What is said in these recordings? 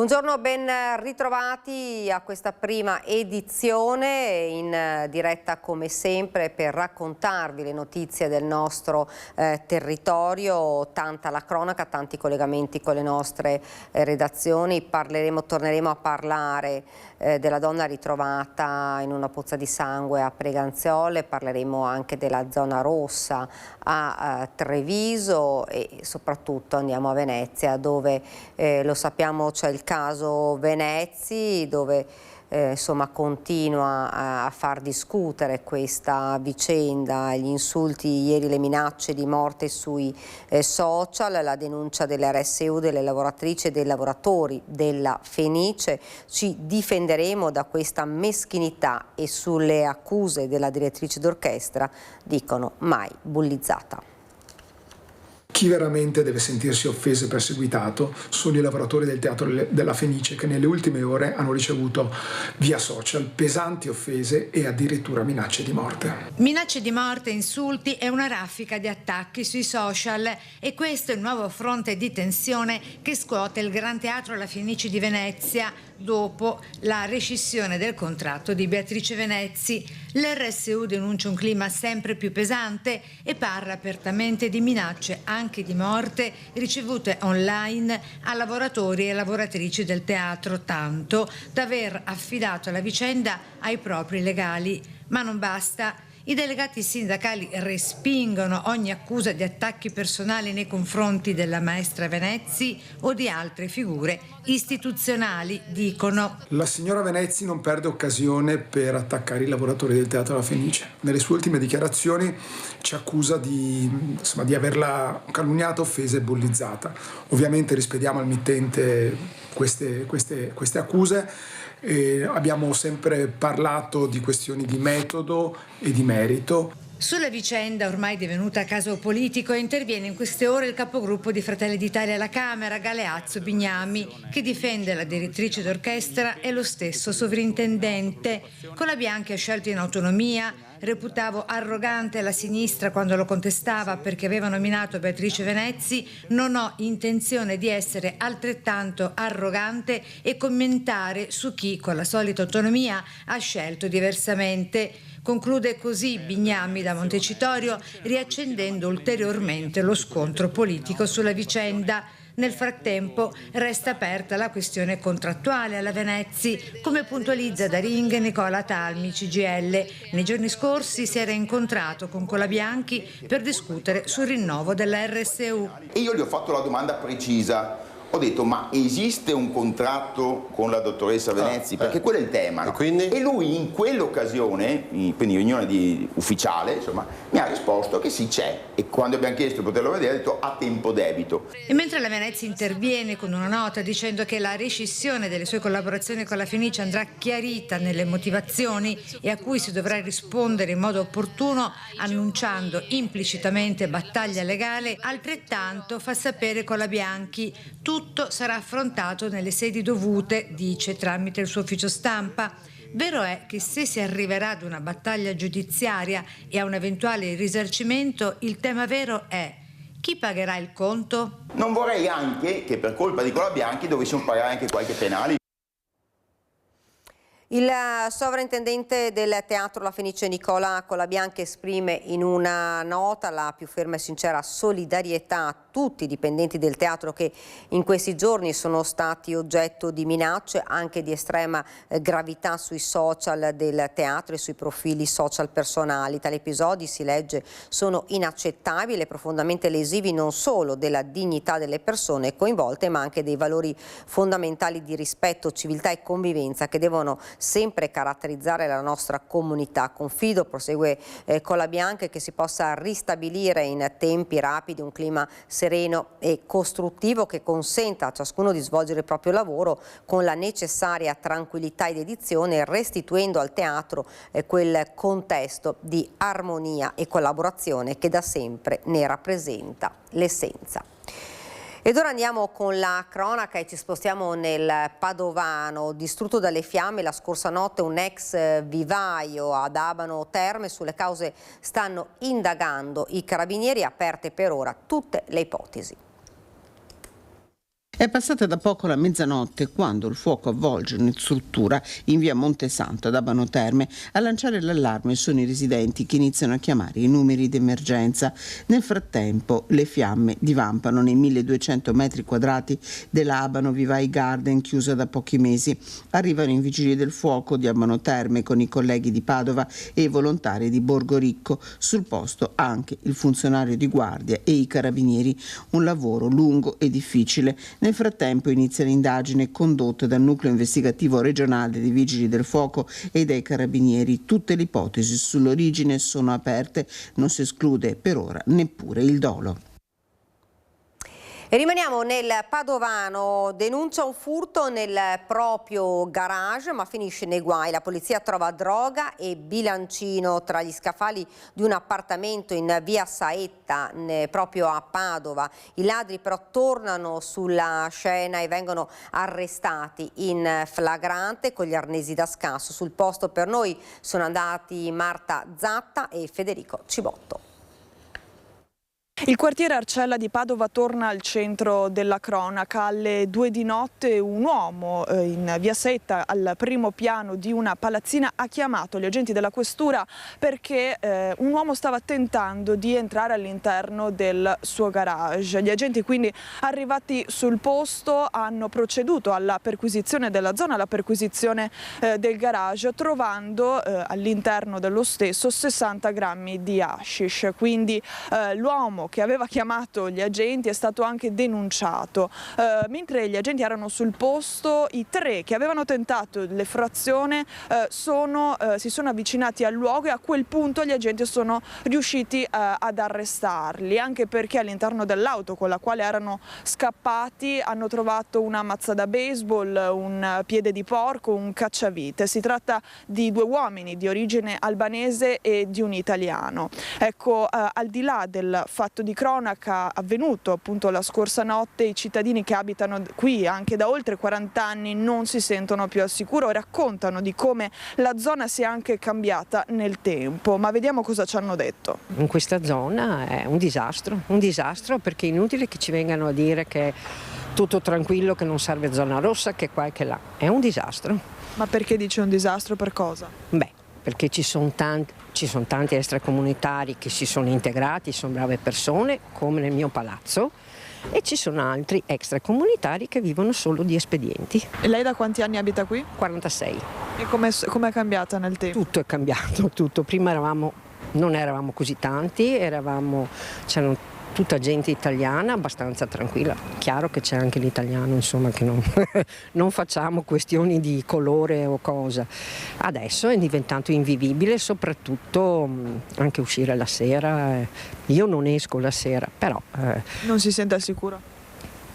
Buongiorno, ben ritrovati a questa prima edizione in diretta come sempre per raccontarvi le notizie del nostro territorio, tanta la cronaca, tanti collegamenti con le nostre redazioni. Torneremo a parlare della donna ritrovata in una pozza di sangue a Preganziole, parleremo anche della zona rossa a Treviso e soprattutto andiamo a Venezia dove lo sappiamo c'è il caso Venezzi dove insomma continua a far discutere questa vicenda, gli insulti ieri, le minacce di morte sui social, la denuncia dell'RSU, delle lavoratrici e dei lavoratori della Fenice. Ci difenderemo da questa meschinità e sulle accuse della direttrice d'orchestra dicono mai bullizzata. Chi veramente deve sentirsi offeso e perseguitato sono i lavoratori del Teatro della Fenice che nelle ultime ore hanno ricevuto via social pesanti offese e addirittura minacce di morte. Minacce di morte, insulti e una raffica di attacchi sui social e questo è il nuovo fronte di tensione che scuote il Gran Teatro La Fenice di Venezia dopo la rescissione del contratto di Beatrice Venezzi. L'RSU denuncia un clima sempre più pesante e parla apertamente di minacce anche di morte ricevute online a lavoratori e lavoratrici del teatro, tanto da aver affidato la vicenda ai propri legali. Ma non basta. I delegati sindacali respingono ogni accusa di attacchi personali nei confronti della maestra Venezzi o di altre figure istituzionali, dicono. La signora Venezzi non perde occasione per attaccare i lavoratori del Teatro La Fenice. Nelle sue ultime dichiarazioni ci accusa di averla calunniata, offesa e bullizzata. Ovviamente rispediamo al mittente queste accuse. Abbiamo sempre parlato di questioni di metodo e di merito. Sulla vicenda ormai divenuta caso politico interviene in queste ore il capogruppo di Fratelli d'Italia alla Camera, Galeazzo Bignami, che difende la direttrice d'orchestra e lo stesso sovrintendente. Colabianchi ha scelto in autonomia. Reputavo arrogante la sinistra quando lo contestava perché aveva nominato Beatrice Venezzi. Non ho intenzione di essere altrettanto arrogante e commentare su chi con la solita autonomia ha scelto diversamente. Conclude così Bignami da Montecitorio, riaccendendo ulteriormente lo scontro politico sulla vicenda. Nel frattempo resta aperta la questione contrattuale alla Venezzi, come puntualizza da Ring Nicola Talmi, CGIL. Nei giorni scorsi si era incontrato con Colabianchi per discutere sul rinnovo della RSU. E io gli ho fatto la domanda precisa. Ho detto, ma esiste un contratto con la dottoressa Venezzi? Perché quello è il tema, no? E lui in quell'occasione, quindi riunione ufficiale, insomma, mi ha risposto che sì, c'è. E quando abbiamo chiesto di poterlo vedere, ha detto a tempo debito. E mentre la Venezzi interviene con una nota dicendo che la rescissione delle sue collaborazioni con la Fenice andrà chiarita nelle motivazioni e a cui si dovrà rispondere in modo opportuno, annunciando implicitamente battaglia legale, altrettanto fa sapere Colabianchi. Tutto sarà affrontato nelle sedi dovute, dice tramite il suo ufficio stampa. Vero è che se si arriverà ad una battaglia giudiziaria e a un eventuale risarcimento, il tema vero è: chi pagherà il conto? Non vorrei anche che per colpa di Colabianchi dovessimo pagare anche qualche penale. Il sovrintendente del Teatro La Fenice Nicola Colabianchi esprime in una nota la più ferma e sincera solidarietà a tutti i dipendenti del teatro che in questi giorni sono stati oggetto di minacce anche di estrema gravità sui social del teatro e sui profili social personali. Tali episodi, si legge, sono inaccettabili e profondamente lesivi non solo della dignità delle persone coinvolte ma anche dei valori fondamentali di rispetto, civiltà e convivenza che devono sempre caratterizzare la nostra comunità. Confido, prosegue Colabianchi, che si possa ristabilire in tempi rapidi un clima sereno e costruttivo che consenta a ciascuno di svolgere il proprio lavoro con la necessaria tranquillità ed dedizione, restituendo al teatro quel contesto di armonia e collaborazione che da sempre ne rappresenta l'essenza. Ed ora andiamo con la cronaca e ci spostiamo nel Padovano. Distrutto dalle fiamme la scorsa notte un ex vivaio ad Abano Terme. Sulle cause stanno indagando i carabinieri, aperte per ora tutte le ipotesi. È passata da poco la mezzanotte quando il fuoco avvolge una struttura in via Montesanto ad Abano Terme. A lanciare l'allarme sono i residenti che iniziano a chiamare i numeri d'emergenza. Nel frattempo le fiamme divampano nei 1200 metri quadrati della Abano Vivai Garden, chiusa da pochi mesi. Arrivano i vigili del fuoco di Abano Terme con i colleghi di Padova e i volontari di Borgo Ricco. Sul posto anche il funzionario di guardia e i carabinieri. Un lavoro lungo e difficile. Nel frattempo inizia l'indagine condotta dal nucleo investigativo regionale dei Vigili del Fuoco e dai Carabinieri. Tutte le ipotesi sull'origine sono aperte, non si esclude per ora neppure il dolo. E rimaniamo nel padovano, denuncia un furto nel proprio garage ma finisce nei guai. La polizia trova droga e bilancino tra gli scaffali di un appartamento in via Saetta, proprio a Padova. I ladri però tornano sulla scena e vengono arrestati in flagrante con gli arnesi da scasso. Sul posto per noi sono andati Marta Zatta e Federico Cibotto. Il quartiere Arcella di Padova torna al centro della cronaca. Alle 2 di notte un uomo in via Setta, al primo piano di una palazzina, ha chiamato gli agenti della questura perché un uomo stava tentando di entrare all'interno del suo garage. Gli agenti quindi, arrivati sul posto, hanno proceduto alla perquisizione della zona, alla perquisizione del garage, trovando all'interno dello stesso 60 grammi di hashish. Quindi l'uomo che aveva chiamato gli agenti è stato anche denunciato. Mentre gli agenti erano sul posto, i 3 che avevano tentato l'effrazione si sono avvicinati al luogo e a quel punto gli agenti sono riusciti ad arrestarli, anche perché all'interno dell'auto con la quale erano scappati hanno trovato una mazza da baseball, un piede di porco, un cacciavite. Si tratta di 2 uomini di origine albanese e di un italiano. Ecco, al di là del fatto di cronaca avvenuto appunto la scorsa notte, i cittadini che abitano qui anche da oltre 40 anni non si sentono più al sicuro e raccontano di come la zona sia anche cambiata nel tempo. Ma vediamo cosa ci hanno detto. In questa zona è un disastro perché è inutile che ci vengano a dire che è tutto tranquillo, che non serve zona rossa, che qua e che là. È un disastro. Ma perché dice un disastro? Per cosa? Perché ci sono tanti extracomunitari che si sono integrati, sono brave persone, come nel mio palazzo, e ci sono altri extracomunitari che vivono solo di espedienti. E lei da quanti anni abita qui? 46. E com'è cambiata nel tempo? Tutto è cambiato, tutto. Prima non eravamo così tanti, c'erano tutta gente italiana abbastanza tranquilla. Chiaro che c'è anche l'italiano, insomma, che non facciamo questioni di colore o cosa. Adesso è diventato invivibile, soprattutto anche uscire la sera. Io non esco la sera, però... Non si sente al sicuro?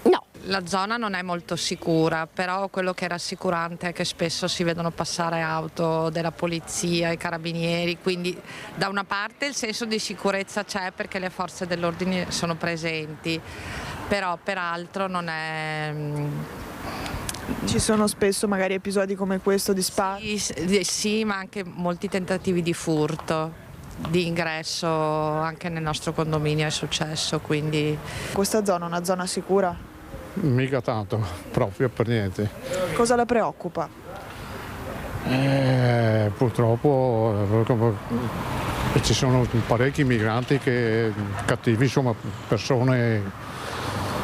No. La zona non è molto sicura, però quello che è rassicurante è che spesso si vedono passare auto della polizia, i carabinieri, quindi da una parte il senso di sicurezza c'è perché le forze dell'ordine sono presenti, però peraltro non è... Ci sono spesso magari episodi come questo di spari? Sì, ma anche molti tentativi di furto, di ingresso anche nel nostro condominio è successo, quindi... Questa zona è una zona sicura? Mica tanto, proprio per niente. Cosa la preoccupa? Purtroppo ci sono parecchi migranti cattivi, insomma, persone,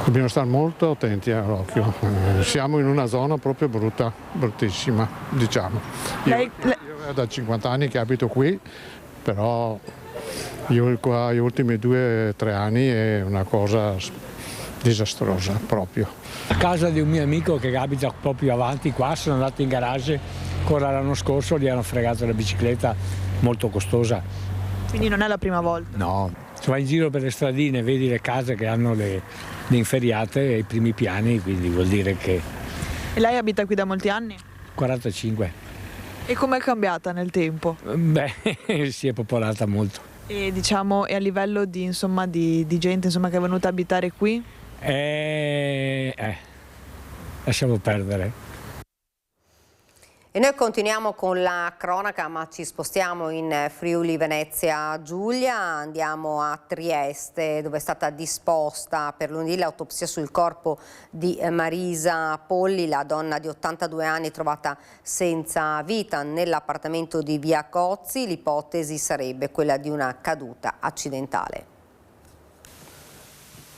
dobbiamo stare molto attenti all'occhio. Siamo in una zona proprio brutta, bruttissima, diciamo. Io è da 50 anni che abito qui, però io qua gli ultimi 2 o 3 anni è una cosa disastrosa proprio. A casa di un mio amico che abita proprio avanti qua, sono andato in garage ancora l'anno scorso, gli hanno fregato la bicicletta molto costosa. Quindi non è la prima volta? No, se vai in giro per le stradine vedi le case che hanno le inferriate ai primi piani, quindi vuol dire che... E lei abita qui da molti anni? 45. E com'è cambiata nel tempo? Si è popolata molto. E diciamo, e a livello di gente che è venuta a abitare qui? Lasciamo perdere. E noi continuiamo con la cronaca, ma ci spostiamo in Friuli Venezia Giulia, andiamo a Trieste, dove è stata disposta per lunedì l'autopsia sul corpo di Marisa Polli, la donna di 82 anni trovata senza vita nell'appartamento di via Cozzi. L'ipotesi sarebbe quella di una caduta accidentale.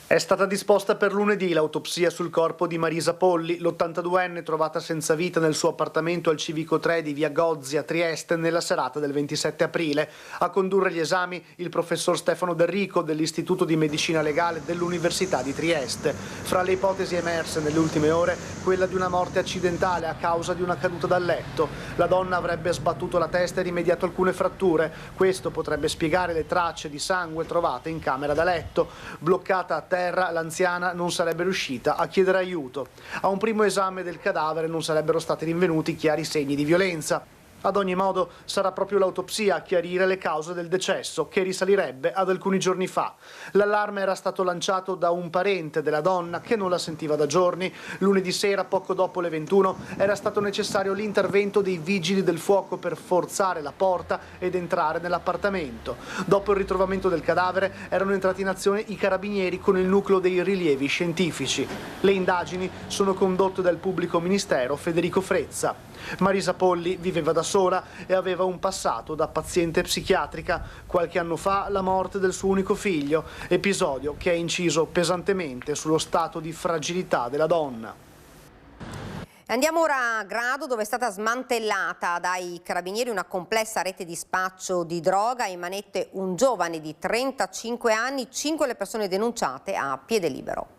È stata disposta per lunedì l'autopsia sul corpo di Marisa Polli, l'82enne trovata senza vita nel suo appartamento al Civico 3 di via Gozzi a Trieste nella serata del 27 aprile. A condurre gli esami il professor Stefano Derrico dell'Istituto di Medicina Legale dell'Università di Trieste. Fra le ipotesi emerse nelle ultime ore, quella di una morte accidentale a causa di una caduta dal letto. La donna avrebbe sbattuto la testa e rimediato alcune fratture. Questo potrebbe spiegare le tracce di sangue trovate in camera da letto. Bloccata a terra, l'anziana non sarebbe riuscita a chiedere aiuto. A un primo esame del cadavere non sarebbero stati rinvenuti chiari segni di violenza. Ad ogni modo sarà proprio l'autopsia a chiarire le cause del decesso, che risalirebbe ad alcuni giorni fa. L'allarme era stato lanciato da un parente della donna che non la sentiva da giorni. Lunedì sera, poco dopo le 21, era stato necessario l'intervento dei vigili del fuoco per forzare la porta ed entrare nell'appartamento. Dopo il ritrovamento del cadavere erano entrati in azione i carabinieri con il nucleo dei rilievi scientifici. Le indagini sono condotte dal pubblico ministero Federico Frezza. Marisa Polli viveva da sola e aveva un passato da paziente psichiatrica. Qualche anno fa la morte del suo unico figlio, episodio che ha inciso pesantemente sullo stato di fragilità della donna. Andiamo ora a Grado, dove è stata smantellata dai carabinieri una complessa rete di spaccio di droga. In manette un giovane di 35 anni, 5 le persone denunciate a piede libero.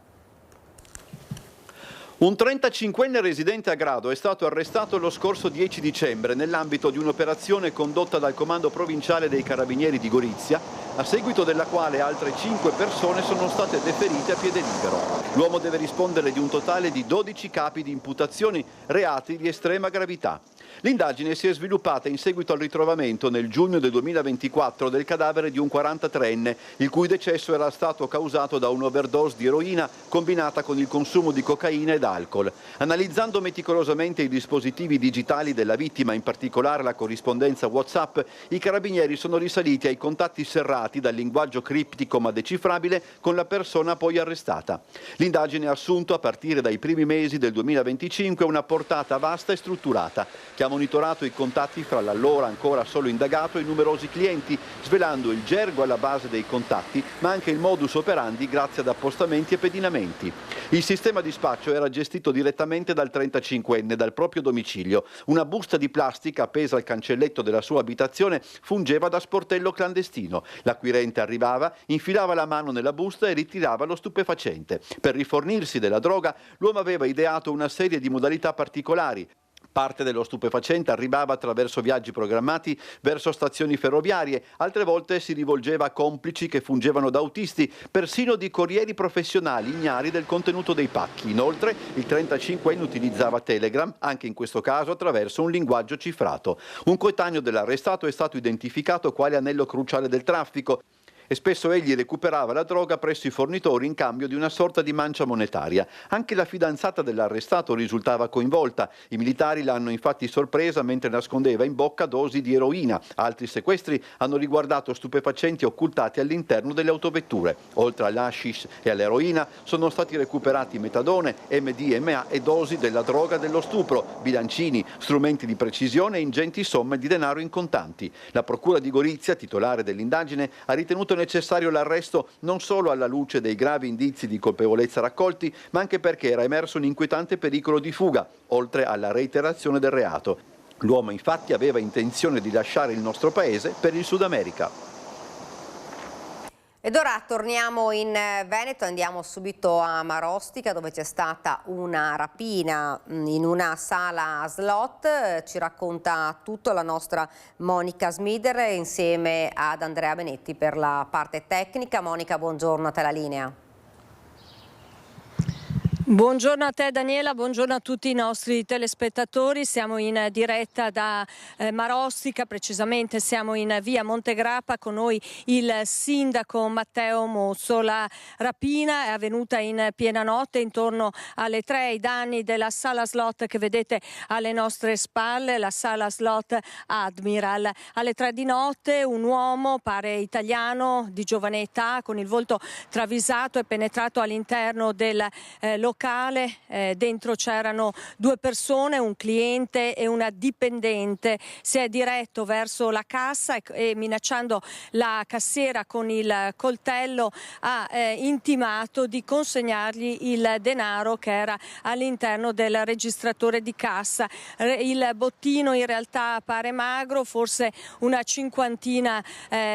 Un 35enne residente a Grado è stato arrestato lo scorso 10 dicembre nell'ambito di un'operazione condotta dal Comando Provinciale dei Carabinieri di Gorizia, a seguito della quale altre 5 persone sono state deferite a piede libero. L'uomo deve rispondere di un totale di 12 capi di imputazioni, reati di estrema gravità. L'indagine si è sviluppata in seguito al ritrovamento nel giugno del 2024 del cadavere di un 43enne, il cui decesso era stato causato da un'overdose di eroina combinata con il consumo di cocaina ed alcol. Analizzando meticolosamente i dispositivi digitali della vittima, in particolare la corrispondenza WhatsApp, i carabinieri sono risaliti ai contatti serrati dal linguaggio criptico ma decifrabile con la persona poi arrestata. L'indagine ha assunto, a partire dai primi mesi del 2025, una portata vasta e strutturata, che ha monitorato i contatti fra l'allora ancora solo indagato e numerosi clienti, svelando il gergo alla base dei contatti, ma anche il modus operandi grazie ad appostamenti e pedinamenti. Il sistema di spaccio era gestito direttamente dal 35enne dal proprio domicilio. Una busta di plastica appesa al cancelletto della sua abitazione fungeva da sportello clandestino. L'acquirente arrivava, infilava la mano nella busta e ritirava lo stupefacente. Per rifornirsi della droga, l'uomo aveva ideato una serie di modalità particolari. Parte dello stupefacente arrivava attraverso viaggi programmati verso stazioni ferroviarie, altre volte si rivolgeva a complici che fungevano da autisti, persino di corrieri professionali ignari del contenuto dei pacchi. Inoltre il 35enne utilizzava Telegram, anche in questo caso attraverso un linguaggio cifrato. Un coetaneo dell'arrestato è stato identificato quale anello cruciale del traffico, e spesso egli recuperava la droga presso i fornitori in cambio di una sorta di mancia monetaria. Anche la fidanzata dell'arrestato risultava coinvolta. I militari l'hanno infatti sorpresa mentre nascondeva in bocca dosi di eroina. Altri sequestri hanno riguardato stupefacenti occultati all'interno delle autovetture. Oltre all'hashish e all'eroina sono stati recuperati metadone, MDMA e dosi della droga dello stupro, bilancini, strumenti di precisione e ingenti somme di denaro in contanti. La procura di Gorizia, titolare dell'indagine, ha ritenuto necessario l'arresto non solo alla luce dei gravi indizi di colpevolezza raccolti, ma anche perché era emerso un inquietante pericolo di fuga, oltre alla reiterazione del reato. L'uomo infatti aveva intenzione di lasciare il nostro paese per il Sud America. Ed ora torniamo in Veneto, andiamo subito a Marostica, dove c'è stata una rapina in una sala slot. Ci racconta tutto la nostra Monica Smider insieme ad Andrea Benetti per la parte tecnica. Monica, buongiorno, a te la linea. Buongiorno a te Daniela, buongiorno a tutti i nostri telespettatori. Siamo in diretta da Marostica, precisamente siamo in via Montegrappa, con noi il sindaco Matteo Mozzo. La rapina è avvenuta in piena notte, intorno alle 3, ai danni della sala slot che vedete alle nostre spalle, la sala slot Admiral. Alle 3 di notte un uomo, pare italiano, di giovane età, con il volto travisato, è penetrato all'interno del locale. Dentro c'erano 2 persone, un cliente e una dipendente. Si è diretto verso la cassa e minacciando la cassiera con il coltello ha intimato di consegnargli il denaro che era all'interno del registratore di cassa. Il bottino in realtà pare magro, forse una 50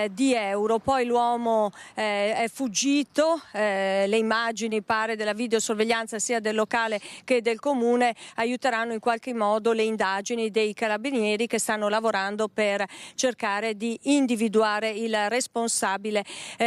di euro. Poi l'uomo è fuggito, le immagini pare della videosorveglianza sia del locale che del comune aiuteranno in qualche modo le indagini dei carabinieri che stanno lavorando per cercare di individuare il responsabile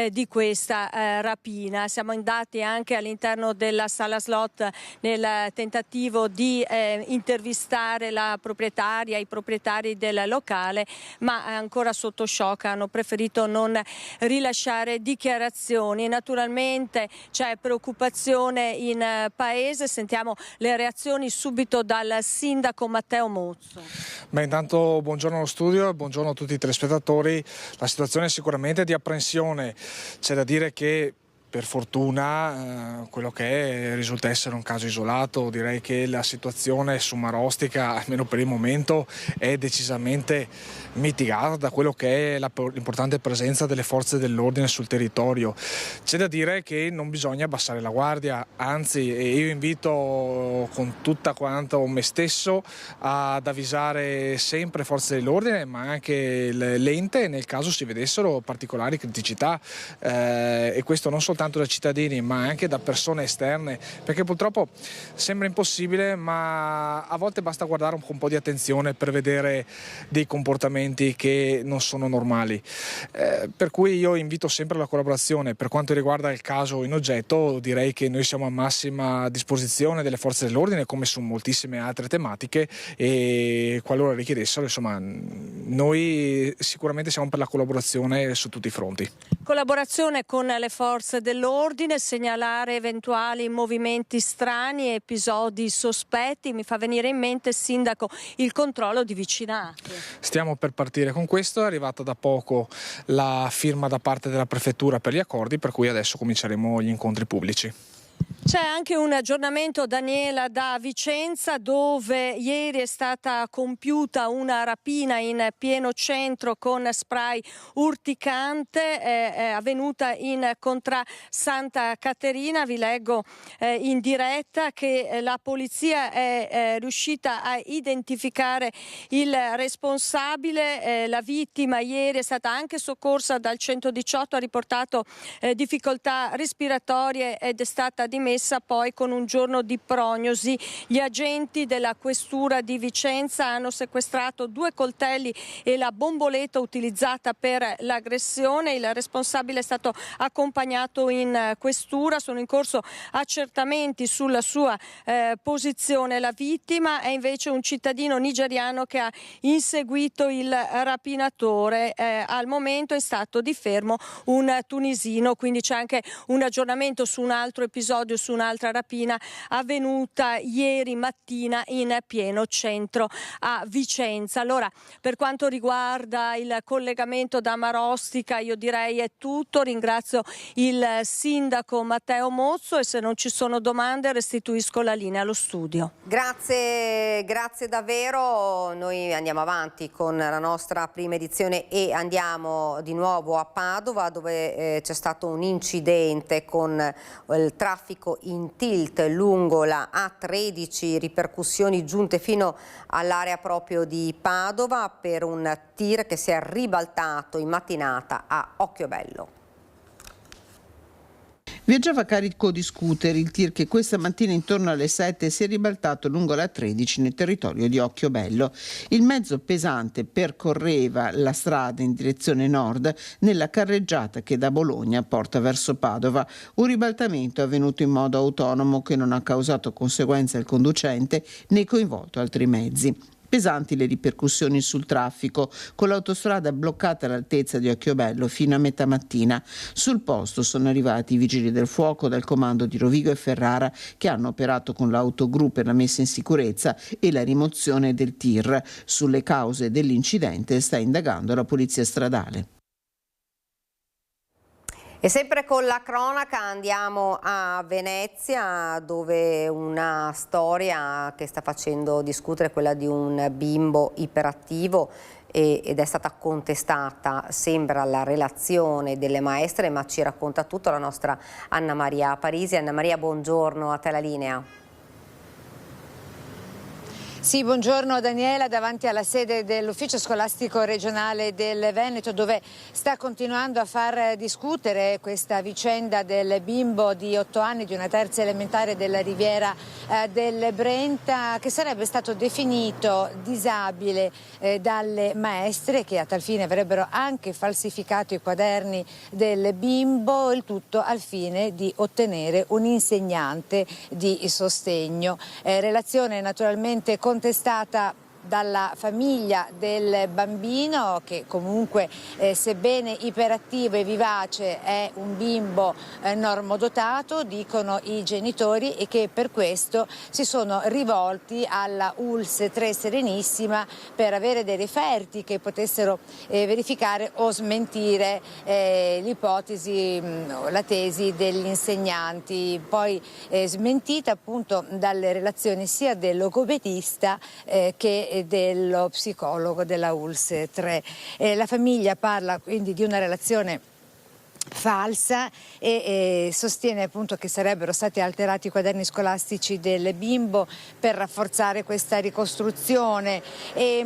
di questa rapina. Siamo andati anche all'interno della sala slot nel tentativo di intervistare la proprietaria, i proprietari del locale, ma ancora sotto shock, hanno preferito non rilasciare dichiarazioni. Naturalmente c'è preoccupazione in paese, sentiamo le reazioni subito dal sindaco Matteo Mozzo. Intanto buongiorno allo studio e buongiorno a tutti i telespettatori. La situazione è sicuramente di apprensione, c'è da dire che per fortuna quello che risulta essere un caso isolato. Direi che la situazione su Marostica, almeno per il momento, è decisamente mitigata da quello che è l'importante presenza delle forze dell'ordine sul territorio. C'è da dire che non bisogna abbassare la guardia, anzi io invito con tutta quanto me stesso ad avvisare sempre forze dell'ordine, ma anche l'ente nel caso si vedessero particolari criticità, e questo non soltanto da cittadini ma anche da persone esterne, perché purtroppo sembra impossibile, ma a volte basta guardare con un po' di attenzione per vedere dei comportamenti che non sono normali, per cui io invito sempre alla collaborazione. Per quanto riguarda il caso in oggetto, direi che noi siamo a massima disposizione delle forze dell'ordine come su moltissime altre tematiche, e qualora richiedessero, insomma, noi sicuramente siamo per la collaborazione su tutti i fronti. Collaborazione con le forze dell'ordine, segnalare eventuali movimenti strani, episodi sospetti. Mi fa venire in mente, sindaco, il controllo di vicinato. Stiamo per partire con questo, è arrivata da poco la firma da parte della prefettura per gli accordi, per cui adesso cominceremo gli incontri pubblici. C'è anche un aggiornamento, Daniela, da Vicenza, dove ieri è stata compiuta una rapina in pieno centro con spray urticante, è avvenuta in Contrà Santa Caterina. Vi leggo in diretta che la polizia è riuscita a identificare il responsabile. La vittima ieri è stata anche soccorsa dal 118, ha riportato difficoltà respiratorie ed è stata dimessa poi con un giorno di prognosi. Gli agenti della questura di Vicenza hanno sequestrato 2 coltelli e la bomboletta utilizzata per l'aggressione. Il responsabile è stato accompagnato in questura, sono in corso accertamenti sulla sua posizione. La vittima è invece un cittadino nigeriano che ha inseguito il rapinatore. Al momento è in stato di fermo un tunisino, quindi c'è anche un aggiornamento su un altro episodio, su un'altra rapina avvenuta ieri mattina in pieno centro a Vicenza. Allora, per quanto riguarda il collegamento da Marostica, io direi è tutto. Ringrazio il sindaco Matteo Mozzo e se non ci sono domande restituisco la linea allo studio. Grazie davvero. Noi andiamo avanti con la nostra prima edizione e andiamo di nuovo a Padova, dove c'è stato un incidente con il traffico in tilt lungo la A13, ripercussioni giunte fino all'area proprio di Padova per un tir che si è ribaltato in mattinata a Occhiobello. Viaggiava carico di scooter il tir che questa mattina intorno alle 7 si è ribaltato lungo la 13 nel territorio di Occhiobello. Il mezzo pesante percorreva la strada in direzione nord nella carreggiata che da Bologna porta verso Padova. Un ribaltamento è avvenuto in modo autonomo che non ha causato conseguenze al conducente né coinvolto altri mezzi. Pesanti le ripercussioni sul traffico, con l'autostrada bloccata all'altezza di Occhiobello fino a metà mattina. Sul posto sono arrivati i vigili del fuoco dal comando di Rovigo e Ferrara che hanno operato con l'autogru per la messa in sicurezza e la rimozione del tir. Sulle cause dell'incidente sta indagando la polizia stradale. E sempre con la cronaca andiamo a Venezia, dove una storia che sta facendo discutere è quella di un bimbo iperattivo ed è stata contestata, sembra, la relazione delle maestre, ma ci racconta tutto la nostra Anna Maria Parisi. Anna Maria, buongiorno, a te la linea. Sì, buongiorno Daniela, davanti alla sede dell'ufficio scolastico regionale del Veneto, dove sta continuando a far discutere questa vicenda del bimbo di 8 anni di una terza elementare della Riviera del Brenta, che sarebbe stato definito disabile dalle maestre, che a tal fine avrebbero anche falsificato i quaderni del bimbo, il tutto al fine di ottenere un insegnante di sostegno. Relazione naturalmente contestata dalla famiglia del bambino, che comunque sebbene iperattivo e vivace è un bimbo normodotato, dicono i genitori, e che per questo si sono rivolti alla ULSS 3 Serenissima per avere dei referti che potessero verificare o smentire l'ipotesi, la tesi degli insegnanti, poi smentita appunto dalle relazioni sia del logopedista che dello psicologo della ULSS 3. La famiglia parla quindi di una relazione falsa e sostiene appunto che sarebbero stati alterati i quaderni scolastici del bimbo per rafforzare questa ricostruzione, e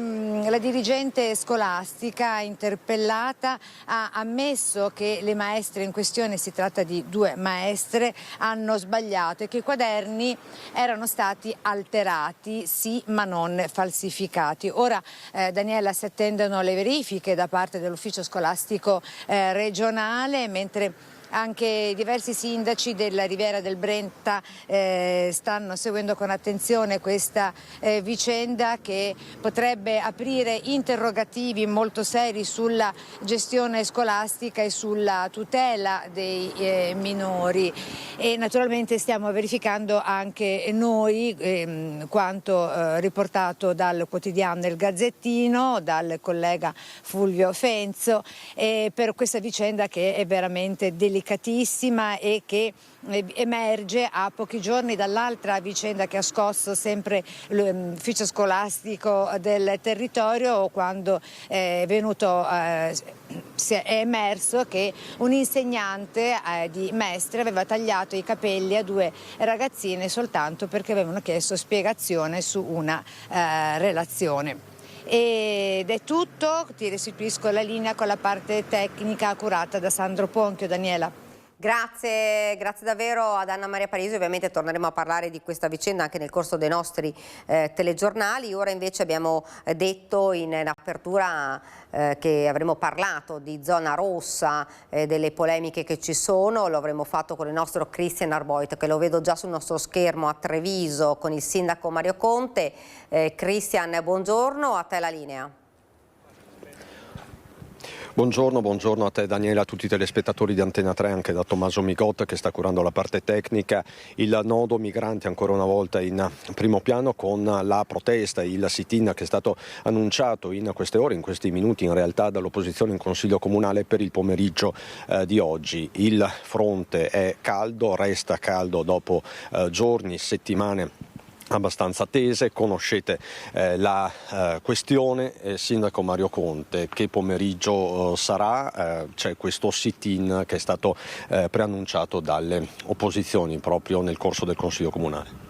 la dirigente scolastica interpellata ha ammesso che le maestre in questione, si tratta di 2 maestre, hanno sbagliato e che i quaderni erano stati alterati, sì, ma non falsificati. Ora Daniela, si attendono le verifiche da parte dell'ufficio scolastico regionale, mentre anche diversi sindaci della Riviera del Brenta stanno seguendo con attenzione questa vicenda, che potrebbe aprire interrogativi molto seri sulla gestione scolastica e sulla tutela dei minori. E naturalmente stiamo verificando anche noi quanto riportato dal quotidiano Il Gazzettino, dal collega Fulvio Fenzo, per questa vicenda che è veramente delicatissima e che emerge a pochi giorni dall'altra vicenda che ha scosso sempre l'ufficio scolastico del territorio, quando è emerso che un insegnante di Mestre aveva tagliato i capelli a 2 ragazzine soltanto perché avevano chiesto spiegazione su una relazione. Ed è tutto, ti restituisco la linea con la parte tecnica curata da Sandro Ponchio. Daniela. Grazie davvero ad Anna Maria Parisi. Ovviamente torneremo a parlare di questa vicenda anche nel corso dei nostri telegiornali. Ora invece abbiamo detto in apertura che avremmo parlato di zona rossa, delle polemiche che ci sono. Lo avremmo fatto con il nostro Christian Arboit, che lo vedo già sul nostro schermo a Treviso con il sindaco Mario Conte. Christian, buongiorno, a te la linea. Buongiorno a te Daniela, a tutti i telespettatori di Antena 3, anche da Tommaso Migot che sta curando la parte tecnica. Il nodo migranti ancora una volta in primo piano con la protesta, il sit-in che è stato annunciato in queste ore, in questi minuti in realtà, dall'opposizione in Consiglio Comunale per il pomeriggio di oggi. Il fronte è caldo, resta caldo dopo giorni, settimane abbastanza tese. Conoscete la questione. Sindaco Mario Conte, che pomeriggio sarà? C'è questo sit-in che è stato preannunciato dalle opposizioni proprio nel corso del Consiglio Comunale.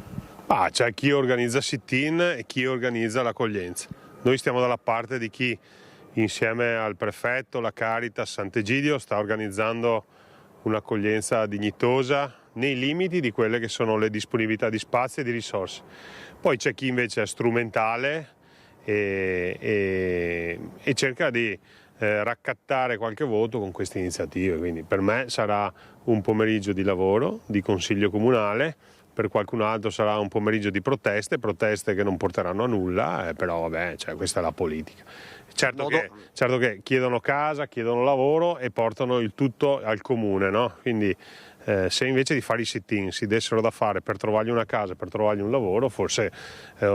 C'è chi organizza sit-in e chi organizza l'accoglienza. Noi stiamo dalla parte di chi, insieme al prefetto, la Caritas, Sant'Egidio, sta organizzando un'accoglienza dignitosa nei limiti di quelle che sono le disponibilità di spazi e di risorse. Poi c'è chi invece è strumentale e cerca di raccattare qualche voto con queste iniziative, quindi per me sarà un pomeriggio di lavoro, di consiglio comunale, per qualcun altro sarà un pomeriggio di proteste che non porteranno a nulla, però vabbè, cioè, questa è la politica. Certo che chiedono casa, chiedono lavoro e portano il tutto al comune, no? Quindi se invece di fare i sit-in si dessero da fare per trovargli una casa, per trovargli un lavoro, forse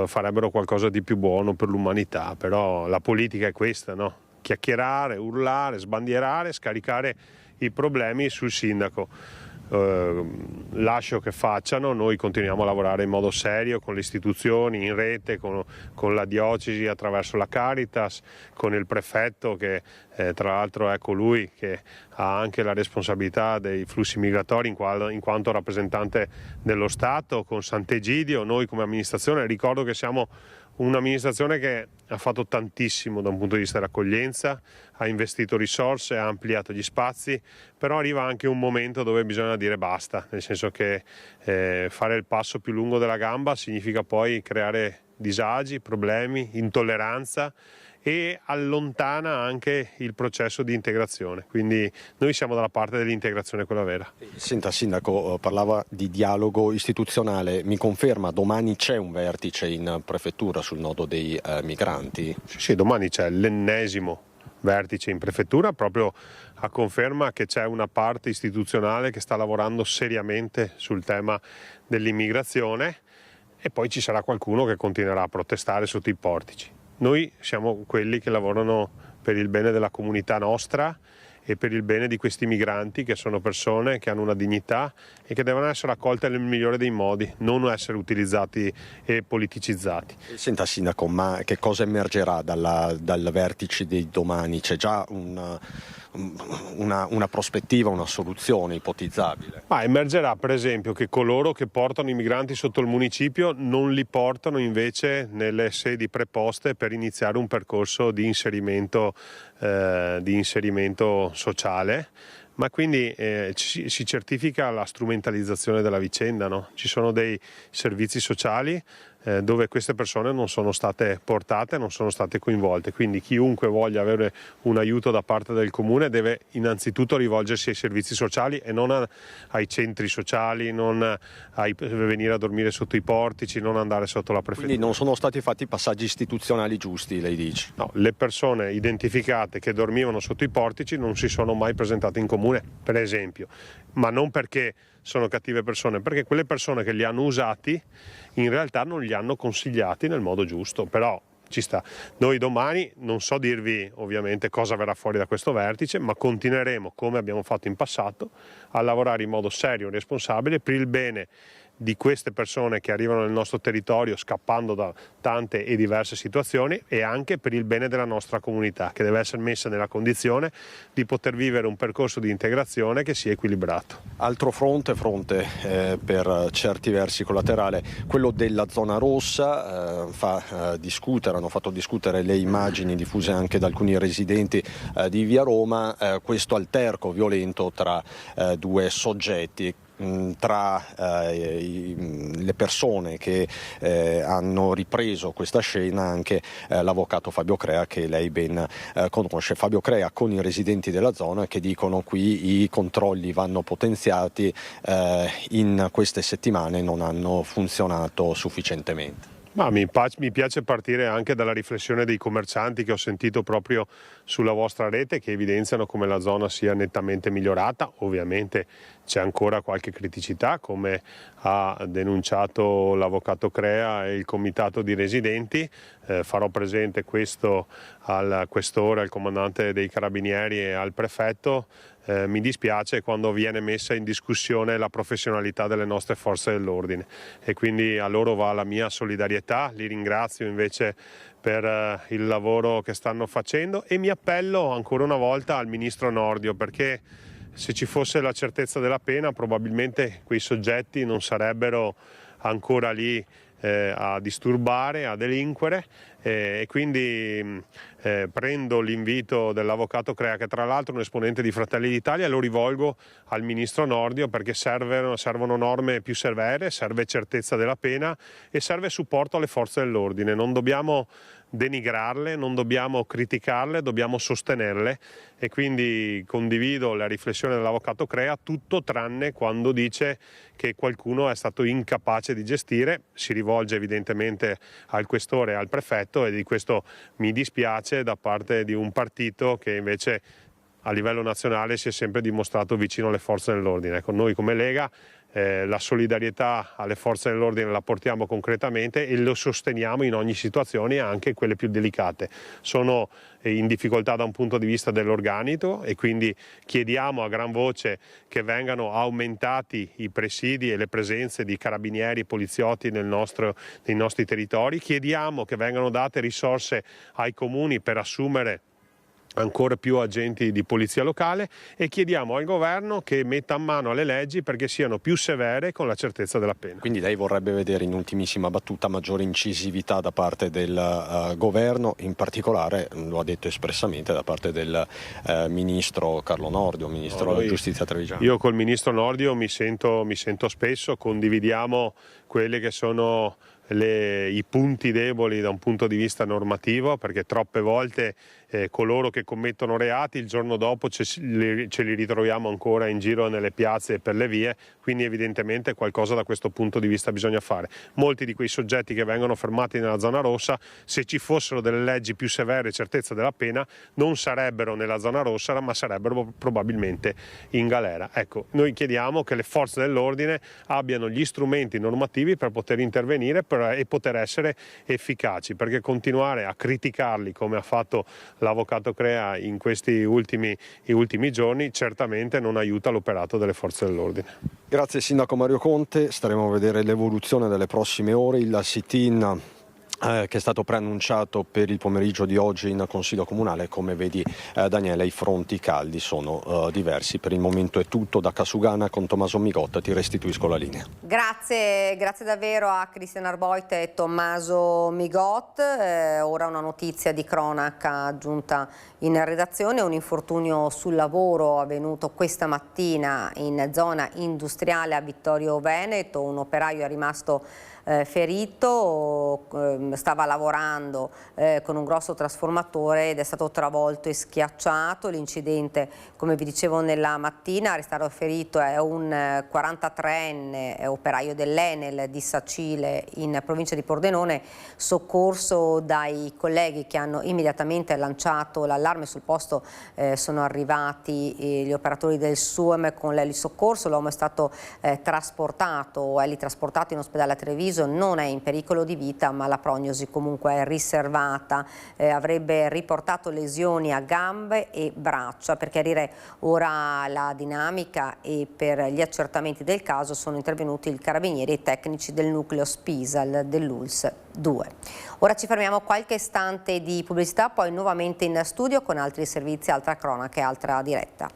farebbero qualcosa di più buono per l'umanità, però la politica è questa, no? Chiacchierare, urlare, sbandierare, scaricare i problemi sul sindaco. Lascio che facciano, noi continuiamo a lavorare in modo serio con le istituzioni, in rete, con la diocesi attraverso la Caritas, con il prefetto che tra l'altro è colui che ha anche la responsabilità dei flussi migratori in quanto rappresentante dello Stato, con Sant'Egidio. Noi come amministrazione, ricordo che siamo un'amministrazione che ha fatto tantissimo da un punto di vista dell'accoglienza, ha investito risorse, ha ampliato gli spazi, però arriva anche un momento dove bisogna dire basta, nel senso che fare il passo più lungo della gamba significa poi creare disagi, problemi, intolleranza e allontana anche il processo di integrazione, quindi noi siamo dalla parte dell'integrazione, quella vera. Senta Sindaco, parlava di dialogo istituzionale, mi conferma domani c'è un vertice in prefettura sul nodo dei migranti? Sì, domani c'è l'ennesimo vertice in prefettura, proprio a conferma che c'è una parte istituzionale che sta lavorando seriamente sul tema dell'immigrazione e poi ci sarà qualcuno che continuerà a protestare sotto i portici. Noi siamo quelli che lavorano per il bene della comunità nostra e per il bene di questi migranti, che sono persone che hanno una dignità e che devono essere accolte nel migliore dei modi, non essere utilizzati e politicizzati. Senta Sindaco, ma che cosa emergerà dal vertice di domani? C'è già una prospettiva, una soluzione ipotizzabile? Emergerà per esempio che coloro che portano i migranti sotto il municipio non li portano invece nelle sedi preposte per iniziare un percorso di inserimento sociale, ma quindi si certifica la strumentalizzazione della vicenda, no? Ci sono dei servizi sociali dove queste persone non sono state portate, non sono state coinvolte, quindi chiunque voglia avere un aiuto da parte del comune deve innanzitutto rivolgersi ai servizi sociali e non ai centri sociali, non venire a dormire sotto i portici, non andare sotto la prefettura. Quindi non sono stati fatti i passaggi istituzionali giusti, lei dice? No, le persone identificate che dormivano sotto i portici non si sono mai presentate in comune, per esempio, ma non perché sono cattive persone, perché quelle persone che li hanno usati in realtà non li hanno consigliati nel modo giusto, però ci sta. Noi domani non so dirvi ovviamente cosa verrà fuori da questo vertice, ma continueremo, come abbiamo fatto in passato, a lavorare in modo serio e responsabile per il bene di queste persone che arrivano nel nostro territorio scappando da tante e diverse situazioni e anche per il bene della nostra comunità, che deve essere messa nella condizione di poter vivere un percorso di integrazione che sia equilibrato. Altro fronte per certi versi collaterale, quello della zona rossa, hanno fatto discutere le immagini diffuse anche da alcuni residenti di Via Roma, questo alterco violento tra due soggetti. Tra le persone che hanno ripreso questa scena anche l'avvocato Fabio Crea, che lei ben conosce. Fabio Crea con i residenti della zona che dicono qui i controlli vanno potenziati, in queste settimane non hanno funzionato sufficientemente. Mi piace partire anche dalla riflessione dei commercianti che ho sentito proprio sulla vostra rete, che evidenziano come la zona sia nettamente migliorata. Ovviamente c'è ancora qualche criticità, come ha denunciato l'avvocato Crea e il comitato di residenti. Farò presente questo al questore, al comandante dei carabinieri e al prefetto. Mi dispiace quando viene messa in discussione la professionalità delle nostre forze dell'ordine e quindi a loro va la mia solidarietà, li ringrazio invece per il lavoro che stanno facendo e mi appello ancora una volta al ministro Nordio, perché se ci fosse la certezza della pena probabilmente quei soggetti non sarebbero ancora lì a disturbare, a delinquere, e quindi prendo l'invito dell'avvocato Crea, che tra l'altro è un esponente di Fratelli d'Italia, e lo rivolgo al ministro Nordio, perché servono norme più severe, serve certezza della pena e serve supporto alle forze dell'ordine. Non dobbiamo denigrarle, non dobbiamo criticarle, dobbiamo sostenerle, e quindi condivido la riflessione dell'avvocato Crea, tutto tranne quando dice che qualcuno è stato incapace di gestire. Si rivolge evidentemente al questore e al prefetto, e di questo mi dispiace da parte di un partito che invece a livello nazionale si è sempre dimostrato vicino alle forze dell'ordine. Ecco, noi come Lega la solidarietà alle forze dell'ordine la portiamo concretamente e lo sosteniamo in ogni situazione, anche quelle più delicate. Sono in difficoltà da un punto di vista dell'organico, e quindi chiediamo a gran voce che vengano aumentati i presidi e le presenze di carabinieri e poliziotti nei nostri territori. Chiediamo che vengano date risorse ai comuni per assumere ancora più agenti di polizia locale, e chiediamo al governo che metta mano alle leggi perché siano più severe, con la certezza della pena. Quindi lei vorrebbe vedere, in ultimissima battuta, maggiore incisività da parte del governo, in particolare, lo ha detto espressamente, da parte del ministro Carlo Nordio, ministro della giustizia trevigiano. Io col ministro Nordio mi sento spesso, condividiamo quelle che sono i punti deboli da un punto di vista normativo, perché troppe volte coloro che commettono reati il giorno dopo ce li ritroviamo ancora in giro nelle piazze e per le vie, quindi evidentemente qualcosa da questo punto di vista bisogna fare. Molti di quei soggetti che vengono fermati nella zona rossa, se ci fossero delle leggi più severe e certezza della pena, non sarebbero nella zona rossa, ma sarebbero probabilmente in galera. Ecco, noi chiediamo che le forze dell'ordine abbiano gli strumenti normativi per poter intervenire e poter essere efficaci, perché continuare a criticarli come ha fatto l'avvocato Crea in questi ultimi giorni certamente non aiuta l'operato delle forze dell'ordine. Grazie Sindaco Mario Conte, staremo a vedere l'evoluzione delle prossime ore. Il sit-in che è stato preannunciato per il pomeriggio di oggi in Consiglio Comunale. Come vedi Daniela, i fronti caldi sono diversi. Per il momento è tutto. Da Casugana con Tommaso Migotta ti restituisco la linea. Grazie davvero a Cristian Arboit e Tommaso Migot. Ora una notizia di cronaca giunta in redazione: un infortunio sul lavoro avvenuto questa mattina in zona industriale a Vittorio Veneto. Un operaio è rimasto ferito, stava lavorando con un grosso trasformatore ed è stato travolto e schiacciato. L'incidente, come vi dicevo nella mattina, a restare ferito è un 43enne operaio dell'Enel di Sacile in provincia di Pordenone, soccorso dai colleghi che hanno immediatamente lanciato l'allarme. Sul posto sono arrivati gli operatori del SUEM con l'elisoccorso. L'uomo è stato trasportato in ospedale a Treviso, non è in pericolo di vita, ma la prognosi comunque è riservata. Avrebbe riportato lesioni a gambe e braccia. Per chiarire ora la dinamica e per gli accertamenti del caso sono intervenuti i carabinieri e i tecnici del nucleo Spisal dell'ULS 2. Ora ci fermiamo qualche istante di pubblicità, poi nuovamente in studio con altri servizi, altra cronaca e altra diretta.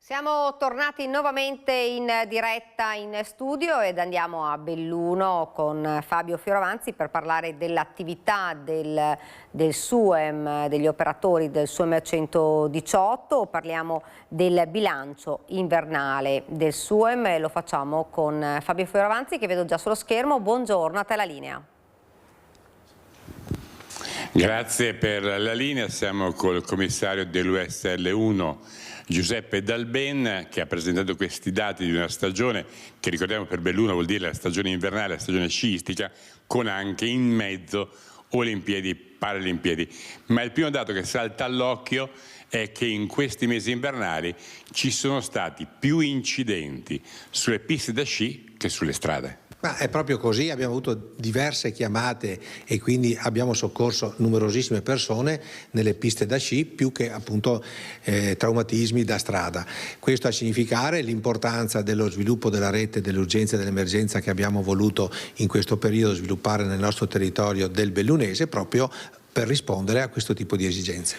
Siamo tornati nuovamente in diretta in studio ed andiamo a Belluno con Fabio Fioravanti per parlare dell'attività del SUEM, degli operatori del SUEM 118. Parliamo del bilancio invernale del SUEM e lo facciamo con Fabio Fioravanti, che vedo già sullo schermo. Buongiorno, a te la linea. Grazie per la linea, siamo col commissario dell'USL 1 Giuseppe Dalben, che ha presentato questi dati di una stagione che, ricordiamo, per Belluno vuol dire la stagione invernale, la stagione sciistica, con anche in mezzo Olimpiadi, Paralimpiadi. Ma il primo dato che salta all'occhio è che in questi mesi invernali ci sono stati più incidenti sulle piste da sci che sulle strade. Ma è proprio così, abbiamo avuto diverse chiamate e quindi abbiamo soccorso numerosissime persone nelle piste da sci, più che appunto traumatismi da strada. Questo a significare l'importanza dello sviluppo della rete dell'urgenza e dell'emergenza che abbiamo voluto in questo periodo sviluppare nel nostro territorio del bellunese, proprio per rispondere a questo tipo di esigenze.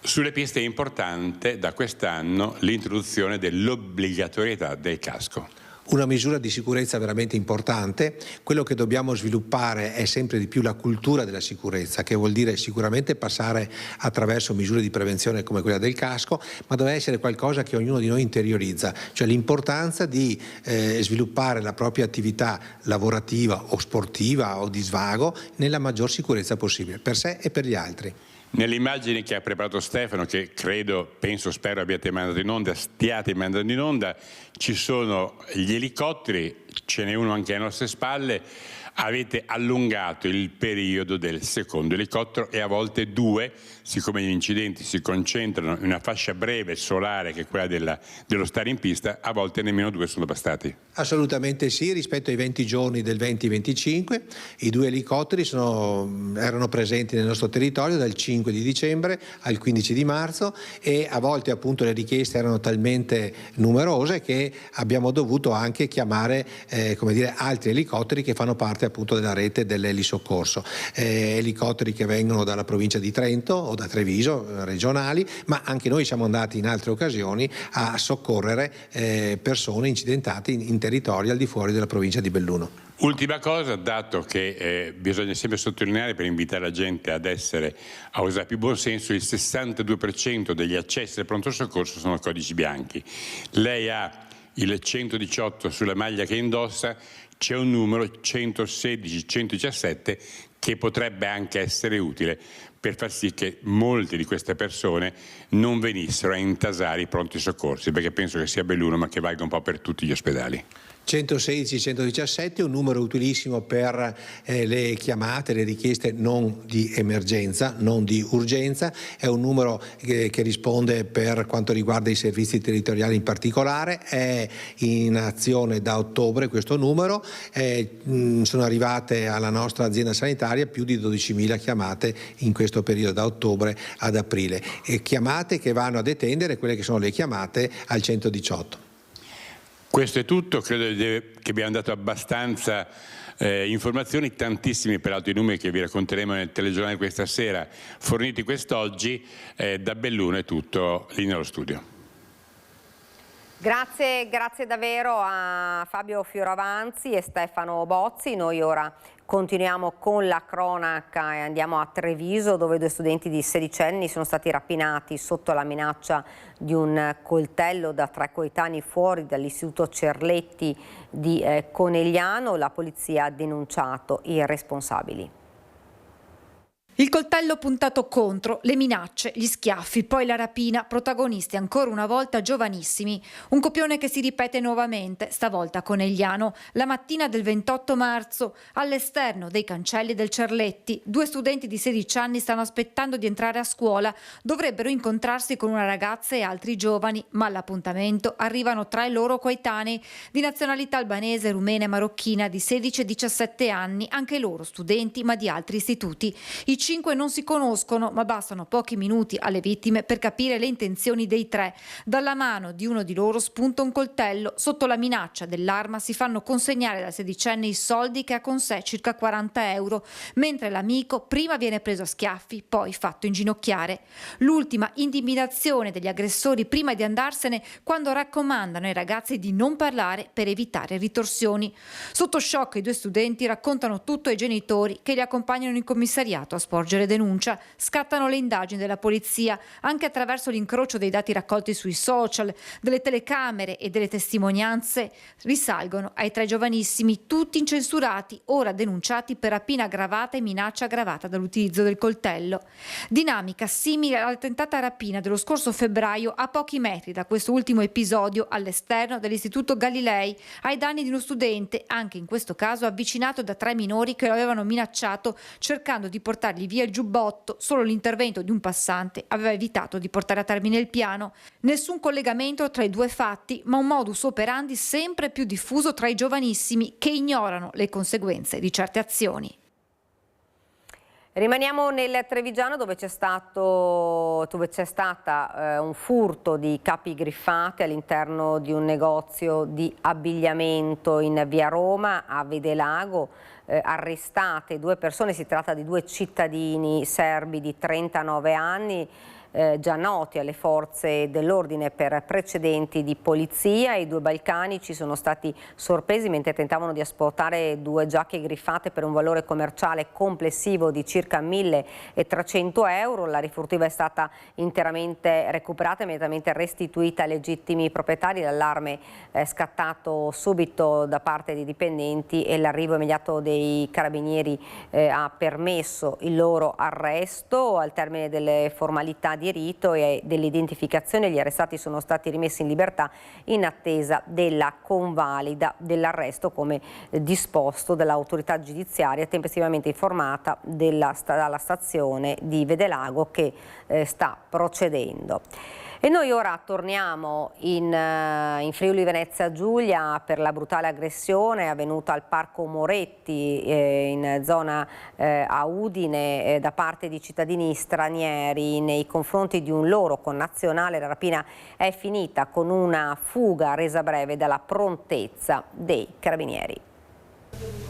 Sulle piste è importante da quest'anno l'introduzione dell'obbligatorietà del casco. una misura di sicurezza veramente importante. Quello che dobbiamo sviluppare è sempre di più la cultura della sicurezza, che vuol dire sicuramente passare attraverso misure di prevenzione come quella del casco, ma deve essere qualcosa che ognuno di noi interiorizza, cioè l'importanza di sviluppare la propria attività lavorativa o sportiva o di svago nella maggior sicurezza possibile, per sé e per gli altri. Nelle immagini che ha preparato Stefano, che spero stiate mandando in onda, ci sono gli elicotteri, ce n'è uno anche alle nostre spalle. Avete allungato il periodo del secondo elicottero e a volte due, siccome gli incidenti si concentrano in una fascia breve solare che è quella dello stare in pista, a volte nemmeno due sono bastati. Assolutamente sì, rispetto ai 20 giorni del 20-25 i 2 elicotteri erano presenti nel nostro territorio dal 5 di dicembre al 15 di marzo e a volte appunto le richieste erano talmente numerose che abbiamo dovuto anche chiamare altri elicotteri che fanno parte appunto della rete dell'elisoccorso, elicotteri che vengono dalla provincia di Trento o da Treviso, regionali, ma anche noi siamo andati in altre occasioni a soccorrere persone incidentate in territori al di fuori della provincia di Belluno. Ultima cosa, dato che bisogna sempre sottolineare per invitare la gente a usare più buonsenso, il 62% degli accessi al pronto soccorso sono codici bianchi. Lei ha il 118 sulla maglia che indossa, c'è un numero 116-117 che potrebbe anche essere utile per far sì che molte di queste persone non venissero a intasare i pronti soccorsi, perché penso che sia Belluno ma che valga un po' per tutti gli ospedali. 116-117 è un numero utilissimo per le chiamate, le richieste non di emergenza, non di urgenza, è un numero che risponde per quanto riguarda i servizi territoriali in particolare, è in azione da ottobre questo numero, sono arrivate alla nostra azienda sanitaria più di 12.000 chiamate in questo periodo da ottobre ad aprile, e chiamate che vanno ad etendere quelle che sono le chiamate al 118. Questo è tutto, credo che abbiamo dato abbastanza informazioni, tantissimi peraltro i numeri che vi racconteremo nel telegiornale questa sera, forniti quest'oggi. Da Belluno è tutto, lì nello studio. Grazie davvero a Fabio Fioravanzi e Stefano Bozzi. Noi ora continuiamo con la cronaca e andiamo a Treviso, dove 2 studenti di 16 anni sono stati rapinati sotto la minaccia di un coltello da 3 coetanei fuori dall'istituto Cerletti di Conegliano. La polizia ha denunciato i responsabili. Il coltello puntato contro, le minacce, gli schiaffi, poi la rapina, protagonisti ancora una volta giovanissimi. Un copione che si ripete nuovamente, stavolta a Conegliano. La mattina del 28 marzo, all'esterno dei cancelli del Cerletti, 2 studenti di 16 anni stanno aspettando di entrare a scuola. Dovrebbero incontrarsi con una ragazza e altri giovani, ma all'appuntamento arrivano 3 loro coetanei di nazionalità albanese, rumena e marocchina di 16 e 17 anni, anche loro studenti ma di altri istituti. I 5 non si conoscono, ma bastano pochi minuti alle vittime per capire le intenzioni dei 3. Dalla mano di uno di loro spunta un coltello. Sotto la minaccia dell'arma si fanno consegnare dal 16enne i soldi che ha con sé, circa 40 euro, mentre l'amico prima viene preso a schiaffi, poi fatto inginocchiare. L'ultima intimidazione degli aggressori prima di andarsene, quando raccomandano ai ragazzi di non parlare per evitare ritorsioni. Sotto shock i 2 studenti raccontano tutto ai genitori che li accompagnano in commissariato a sporgere denuncia. Scattano le indagini della polizia anche attraverso l'incrocio dei dati raccolti sui social, delle telecamere e delle testimonianze. Risalgono ai 3 giovanissimi, tutti incensurati, ora denunciati per rapina aggravata e minaccia aggravata dall'utilizzo del coltello. Dinamica simile alla tentata rapina dello scorso febbraio a pochi metri da questo ultimo episodio all'esterno dell'istituto Galilei, ai danni di uno studente, anche in questo caso avvicinato da 3 minori che lo avevano minacciato cercando di portargli via il giubbotto. Solo l'intervento di un passante aveva evitato di portare a termine il piano. Nessun collegamento tra i 2 fatti, ma un modus operandi sempre più diffuso tra i giovanissimi che ignorano le conseguenze di certe azioni. Rimaniamo nel Trevigiano, dove c'è stata un furto di capi griffati all'interno di un negozio di abbigliamento in via Roma a Vedelago. Arrestate 2 persone, si tratta di 2 cittadini serbi di 39 anni. già noti alle forze dell'ordine per precedenti di polizia. I due balcanici sono stati sorpresi mentre tentavano di asportare 2 giacche griffate per un valore commerciale complessivo di circa 1.300 euro. La rifurtiva è stata interamente recuperata, immediatamente restituita ai legittimi proprietari. L'allarme è scattato subito da parte dei dipendenti e l'arrivo immediato dei carabinieri ha permesso il loro arresto. Al termine delle formalità di rito e dell'identificazione, gli arrestati sono stati rimessi in libertà in attesa della convalida dell'arresto, come disposto dall'autorità giudiziaria tempestivamente informata dalla stazione di Vedelago, che sta procedendo. E noi ora torniamo in Friuli Venezia Giulia per la brutale aggressione avvenuta al Parco Moretti in zona a Udine da parte di cittadini stranieri nei confronti di un loro connazionale. La rapina è finita con una fuga resa breve dalla prontezza dei carabinieri.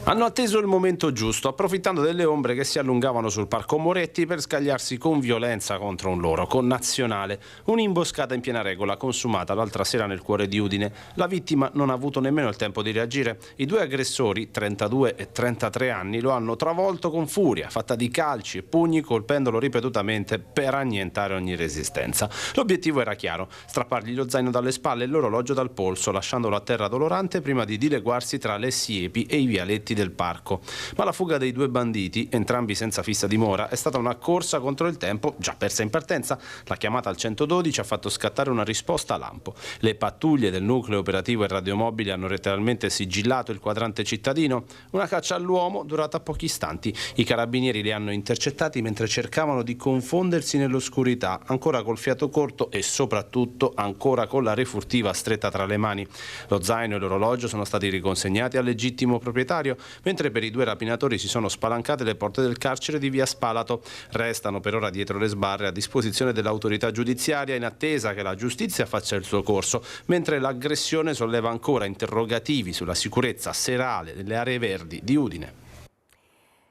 Hanno atteso il momento giusto, approfittando delle ombre che si allungavano sul Parco Moretti per scagliarsi con violenza contro un loro connazionale. Un'imboscata in piena regola consumata l'altra sera nel cuore di Udine. La vittima non ha avuto nemmeno il tempo di reagire. I due aggressori, 32 e 33 anni, lo hanno travolto con furia, fatta di calci e pugni, colpendolo ripetutamente per annientare ogni resistenza. L'obiettivo era chiaro: strappargli lo zaino dalle spalle e l'orologio dal polso, lasciandolo a terra dolorante prima di dileguarsi tra le siepi e i vialetti del parco. Ma la fuga dei due banditi, entrambi senza fissa dimora, è stata una corsa contro il tempo già persa in partenza. La chiamata al 112 ha fatto scattare una risposta lampo. Le pattuglie del nucleo operativo e radiomobili hanno letteralmente sigillato il quadrante cittadino. Una caccia all'uomo durata pochi istanti. I carabinieri li hanno intercettati mentre cercavano di confondersi nell'oscurità, ancora col fiato corto e soprattutto ancora con la refurtiva stretta tra le mani. Lo zaino e l'orologio sono stati riconsegnati al legittimo proprietario, mentre per i due rapinatori si sono spalancate le porte del carcere di via Spalato. Restano per ora dietro le sbarre a disposizione dell'autorità giudiziaria in attesa che la giustizia faccia il suo corso, mentre l'aggressione solleva ancora interrogativi sulla sicurezza serale delle aree verdi di Udine.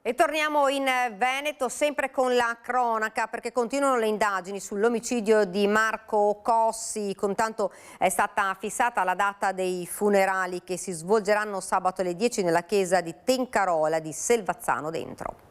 E torniamo in Veneto, sempre con la cronaca, perché continuano le indagini sull'omicidio di Marco Cossi. Contanto è stata fissata la data dei funerali che si svolgeranno sabato alle 10 nella chiesa di Tencarola di Selvazzano Dentro.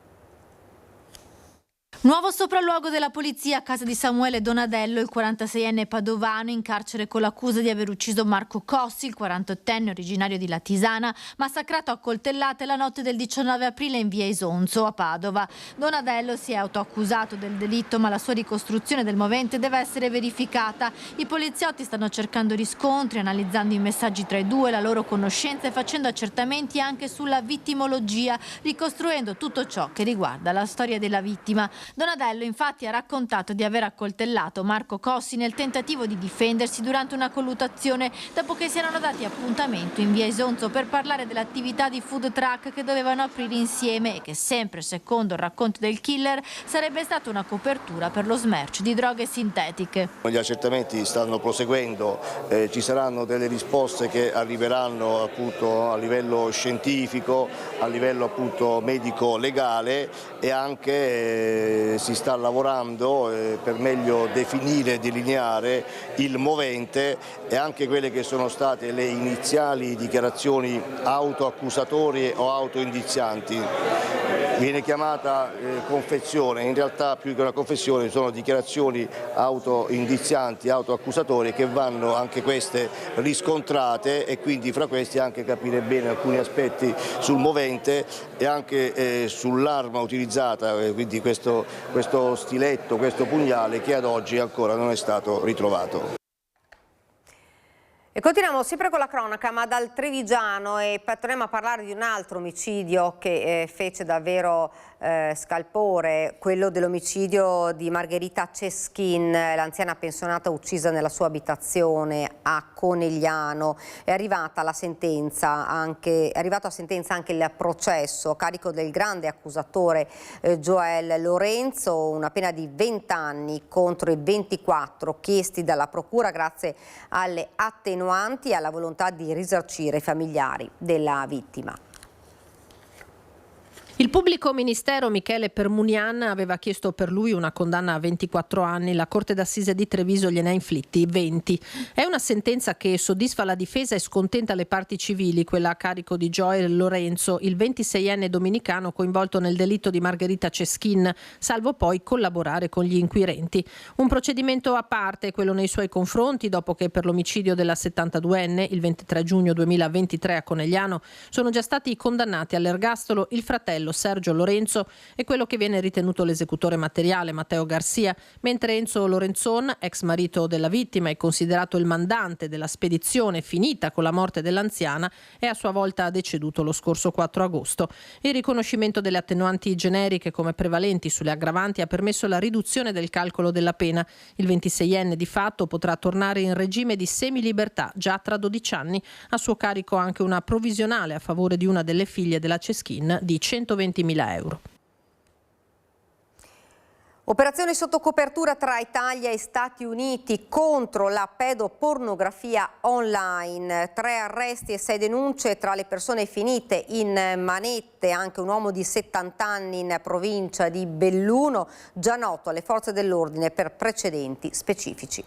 Nuovo sopralluogo della polizia a casa di Samuele Donadello, il 46enne padovano in carcere con l'accusa di aver ucciso Marco Cossi, il 48enne originario di Latisana, massacrato a coltellate la notte del 19 aprile in via Isonzo a Padova. Donadello si è autoaccusato del delitto, ma la sua ricostruzione del movente deve essere verificata. I poliziotti stanno cercando riscontri, analizzando i messaggi tra i due, la loro conoscenza e facendo accertamenti anche sulla vittimologia, ricostruendo tutto ciò che riguarda la storia della vittima. Donadello infatti ha raccontato di aver accoltellato Marco Cossi nel tentativo di difendersi durante una colluttazione dopo che si erano dati appuntamento in via Isonzo per parlare dell'attività di food truck che dovevano aprire insieme e che, sempre secondo il racconto del killer, sarebbe stata una copertura per lo smercio di droghe sintetiche. Gli accertamenti stanno proseguendo, ci saranno delle risposte che arriveranno appunto a livello scientifico, a livello appunto medico-legale, e anche si sta lavorando per meglio definire e delineare il movente e anche quelle che sono state le iniziali dichiarazioni autoaccusatorie o autoindizianti. Viene chiamata confessione, in realtà più che una confessione sono dichiarazioni autoindizianti, autoaccusatorie, che vanno anche queste riscontrate, e quindi fra questi anche capire bene alcuni aspetti sul movente e anche sull'arma utilizzata, quindi questo stiletto, questo pugnale, che ad oggi ancora non è stato ritrovato. E continuiamo sempre con la cronaca, ma dal Trevigiano, e torniamo a parlare di un altro omicidio che fece davvero scalpore, quello dell'omicidio di Margherita Ceschin, l'anziana pensionata uccisa nella sua abitazione a Conegliano. È arrivato a sentenza anche il processo a carico del grande accusatore Joel Lorenzo, una pena di 20 anni contro i 24 chiesti dalla procura grazie alle attenuanti e alla volontà di risarcire i familiari della vittima. Il pubblico ministero Michele Permunian aveva chiesto per lui una condanna a 24 anni, la Corte d'Assise di Treviso gliene ha inflitti 20. È una sentenza che soddisfa la difesa e scontenta le parti civili, quella a carico di Joel Lorenzo, il 26enne dominicano coinvolto nel delitto di Margherita Ceschin, salvo poi collaborare con gli inquirenti. Un procedimento a parte, quello nei suoi confronti, dopo che per l'omicidio della 72enne, il 23 giugno 2023 a Conegliano, sono già stati condannati all'ergastolo il fratello Sergio Lorenzo e quello che viene ritenuto l'esecutore materiale Matteo Garcia, mentre Enzo Lorenzon, ex marito della vittima e considerato il mandante della spedizione finita con la morte dell'anziana, è a sua volta deceduto lo scorso 4 agosto. Il riconoscimento delle attenuanti generiche come prevalenti sulle aggravanti ha permesso la riduzione del calcolo della pena. Il 26enne di fatto potrà tornare in regime di semilibertà già tra 12 anni, a suo carico anche una provvisionale a favore di una delle figlie della Ceschin di 120.000 euro. Operazione sotto copertura tra Italia e Stati Uniti contro la pedopornografia online. 3 arresti e 6 denunce tra le persone finite in manette, anche un uomo di 70 anni in provincia di Belluno, già noto alle forze dell'ordine per precedenti specifici.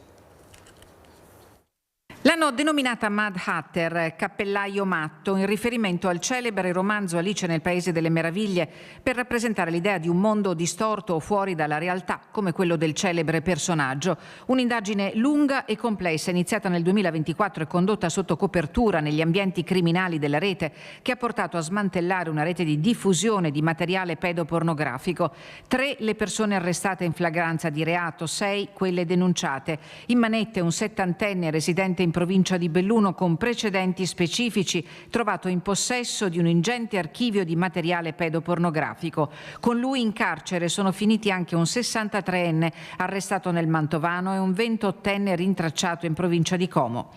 L'hanno denominata Mad Hatter, cappellaio matto, in riferimento al celebre romanzo Alice nel Paese delle Meraviglie, per rappresentare l'idea di un mondo distorto o fuori dalla realtà, come quello del celebre personaggio. Un'indagine lunga e complessa, iniziata nel 2024 e condotta sotto copertura negli ambienti criminali della rete, che ha portato a smantellare una rete di diffusione di materiale pedopornografico. 3 le persone arrestate in flagranza di reato, 6 quelle denunciate. In manette un 70enne residente in provincia di Belluno con precedenti specifici, trovato in possesso di un ingente archivio di materiale pedopornografico. Con lui in carcere sono finiti anche un 63enne arrestato nel Mantovano e un 28enne rintracciato in provincia di Como.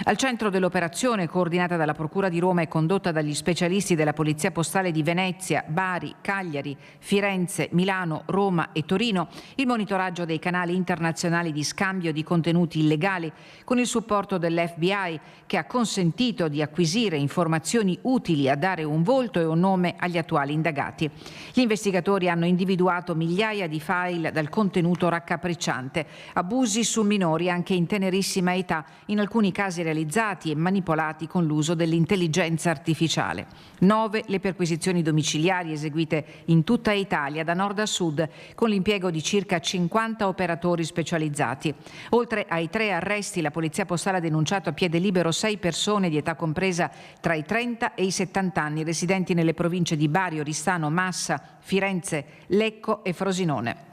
Al centro dell'operazione, coordinata dalla Procura di Roma e condotta dagli specialisti della Polizia Postale di Venezia, Bari, Cagliari, Firenze, Milano, Roma e Torino, il monitoraggio dei canali internazionali di scambio di contenuti illegali, con il supporto dell'FBI, che ha consentito di acquisire informazioni utili a dare un volto e un nome agli attuali indagati. Gli investigatori hanno individuato migliaia di file dal contenuto raccapricciante, abusi su minori anche in tenerissima età, in alcuni casi realizzati e manipolati con l'uso dell'intelligenza artificiale. 9 le perquisizioni domiciliari eseguite in tutta Italia, da nord a sud, con l'impiego di circa 50 operatori specializzati. Oltre ai 3 arresti, la Polizia Postale ha denunciato a piede libero 6 persone di età compresa tra i 30 e i 70 anni, residenti nelle province di Bari, Oristano, Massa, Firenze, Lecco e Frosinone.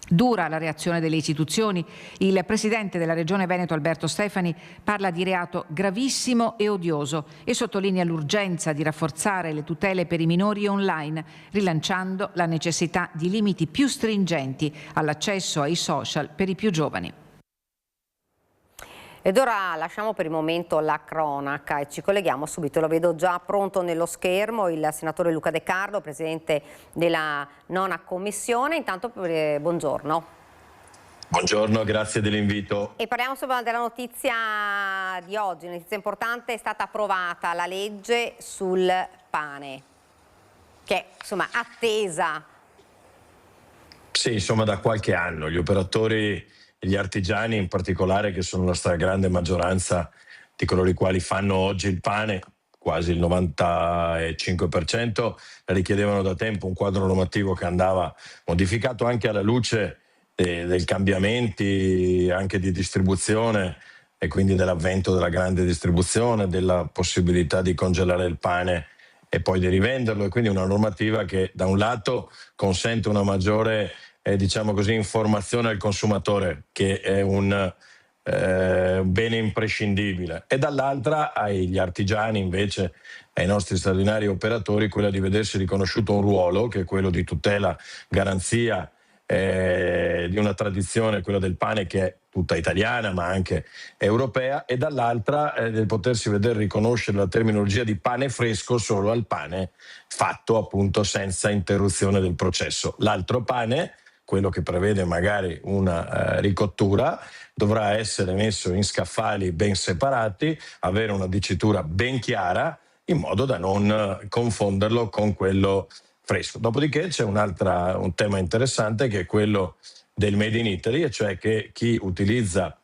Dura la reazione delle istituzioni. Il presidente della Regione Veneto, Alberto Stefani, parla di reato gravissimo e odioso e sottolinea l'urgenza di rafforzare le tutele per i minori online, rilanciando la necessità di limiti più stringenti all'accesso ai social per i più giovani. Ed ora lasciamo per il momento la cronaca e ci colleghiamo subito, lo vedo già pronto nello schermo, il senatore Luca De Carlo, presidente della 9ª Commissione. Intanto buongiorno. Buongiorno, grazie dell'invito. E parliamo subito della notizia di oggi, una notizia importante: è stata approvata la legge sul pane, che è insomma attesa. Sì, insomma da qualche anno gli operatori e gli artigiani in particolare, che sono la stragrande maggioranza di coloro i quali fanno oggi il pane, quasi il 95%, richiedevano da tempo un quadro normativo che andava modificato anche alla luce dei cambiamenti anche di distribuzione e quindi dell'avvento della grande distribuzione, della possibilità di congelare il pane e poi di rivenderlo, e quindi una normativa che da un lato consente una maggiore diciamo così, informazione al consumatore, che è un bene imprescindibile, e dall'altra agli artigiani invece, ai nostri straordinari operatori, quella di vedersi riconosciuto un ruolo che è quello di tutela, garanzia di una tradizione, quella del pane, che è tutta italiana ma anche europea, e dall'altra del potersi vedere riconoscere la terminologia di pane fresco solo al pane fatto appunto senza interruzione del processo. L'altro pane, quello che prevede magari una ricottura, dovrà essere messo in scaffali ben separati, avere una dicitura ben chiara, in modo da non confonderlo con quello fresco. Dopodiché c'è un tema interessante che è quello del Made in Italy, e cioè che chi utilizza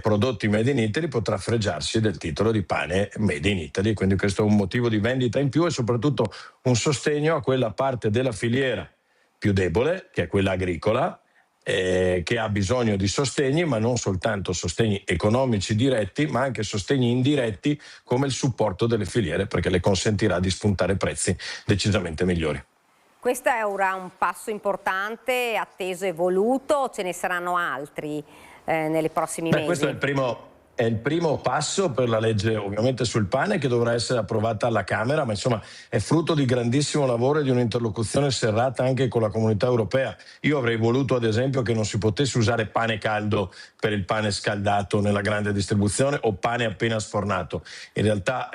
prodotti Made in Italy potrà fregiarsi del titolo di pane Made in Italy, quindi questo è un motivo di vendita in più e soprattutto un sostegno a quella parte della filiera più debole, che è quella agricola, che ha bisogno di sostegni, ma non soltanto sostegni economici diretti, ma anche sostegni indiretti come il supporto delle filiere, perché le consentirà di spuntare prezzi decisamente migliori. Questo è ora un passo importante, atteso e voluto, ce ne saranno altri nei prossimi mesi? Questo è il primo passo per la legge ovviamente sul pane, che dovrà essere approvata alla Camera, ma insomma è frutto di grandissimo lavoro e di un'interlocuzione serrata anche con la Comunità Europea. Io avrei voluto ad esempio che non si potesse usare pane caldo per il pane scaldato nella grande distribuzione o pane appena sfornato. In realtà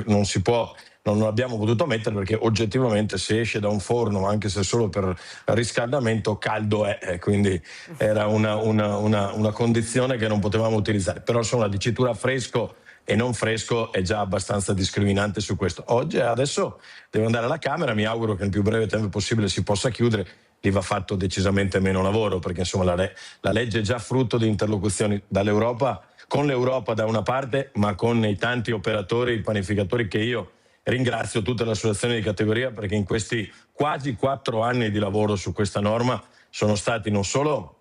non si può. Non abbiamo potuto mettere perché oggettivamente se esce da un forno, anche se solo per riscaldamento, caldo è, quindi era una condizione che non potevamo utilizzare. Però insomma la dicitura fresco e non fresco è già abbastanza discriminante su questo. Adesso deve andare alla Camera, mi auguro che nel più breve tempo possibile si possa chiudere. Lì va fatto decisamente meno lavoro, perché insomma la legge è già frutto di interlocuzioni dall'Europa, con l'Europa da una parte, ma con i tanti operatori, i panificatori che io ringrazio, tutte le associazioni di categoria, perché in questi quasi 4 anni di lavoro su questa norma sono stati non solo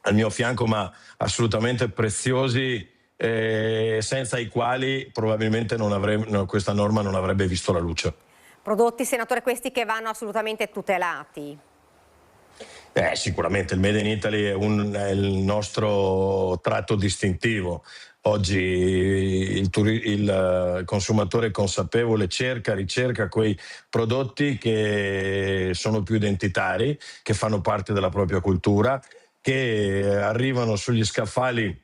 al mio fianco, ma assolutamente preziosi, senza i quali probabilmente questa norma non avrebbe visto la luce. Prodotti, senatore, questi che vanno assolutamente tutelati. Sicuramente il Made in Italy è il nostro tratto distintivo. Oggi il consumatore consapevole ricerca quei prodotti che sono più identitari, che fanno parte della propria cultura, che arrivano sugli scaffali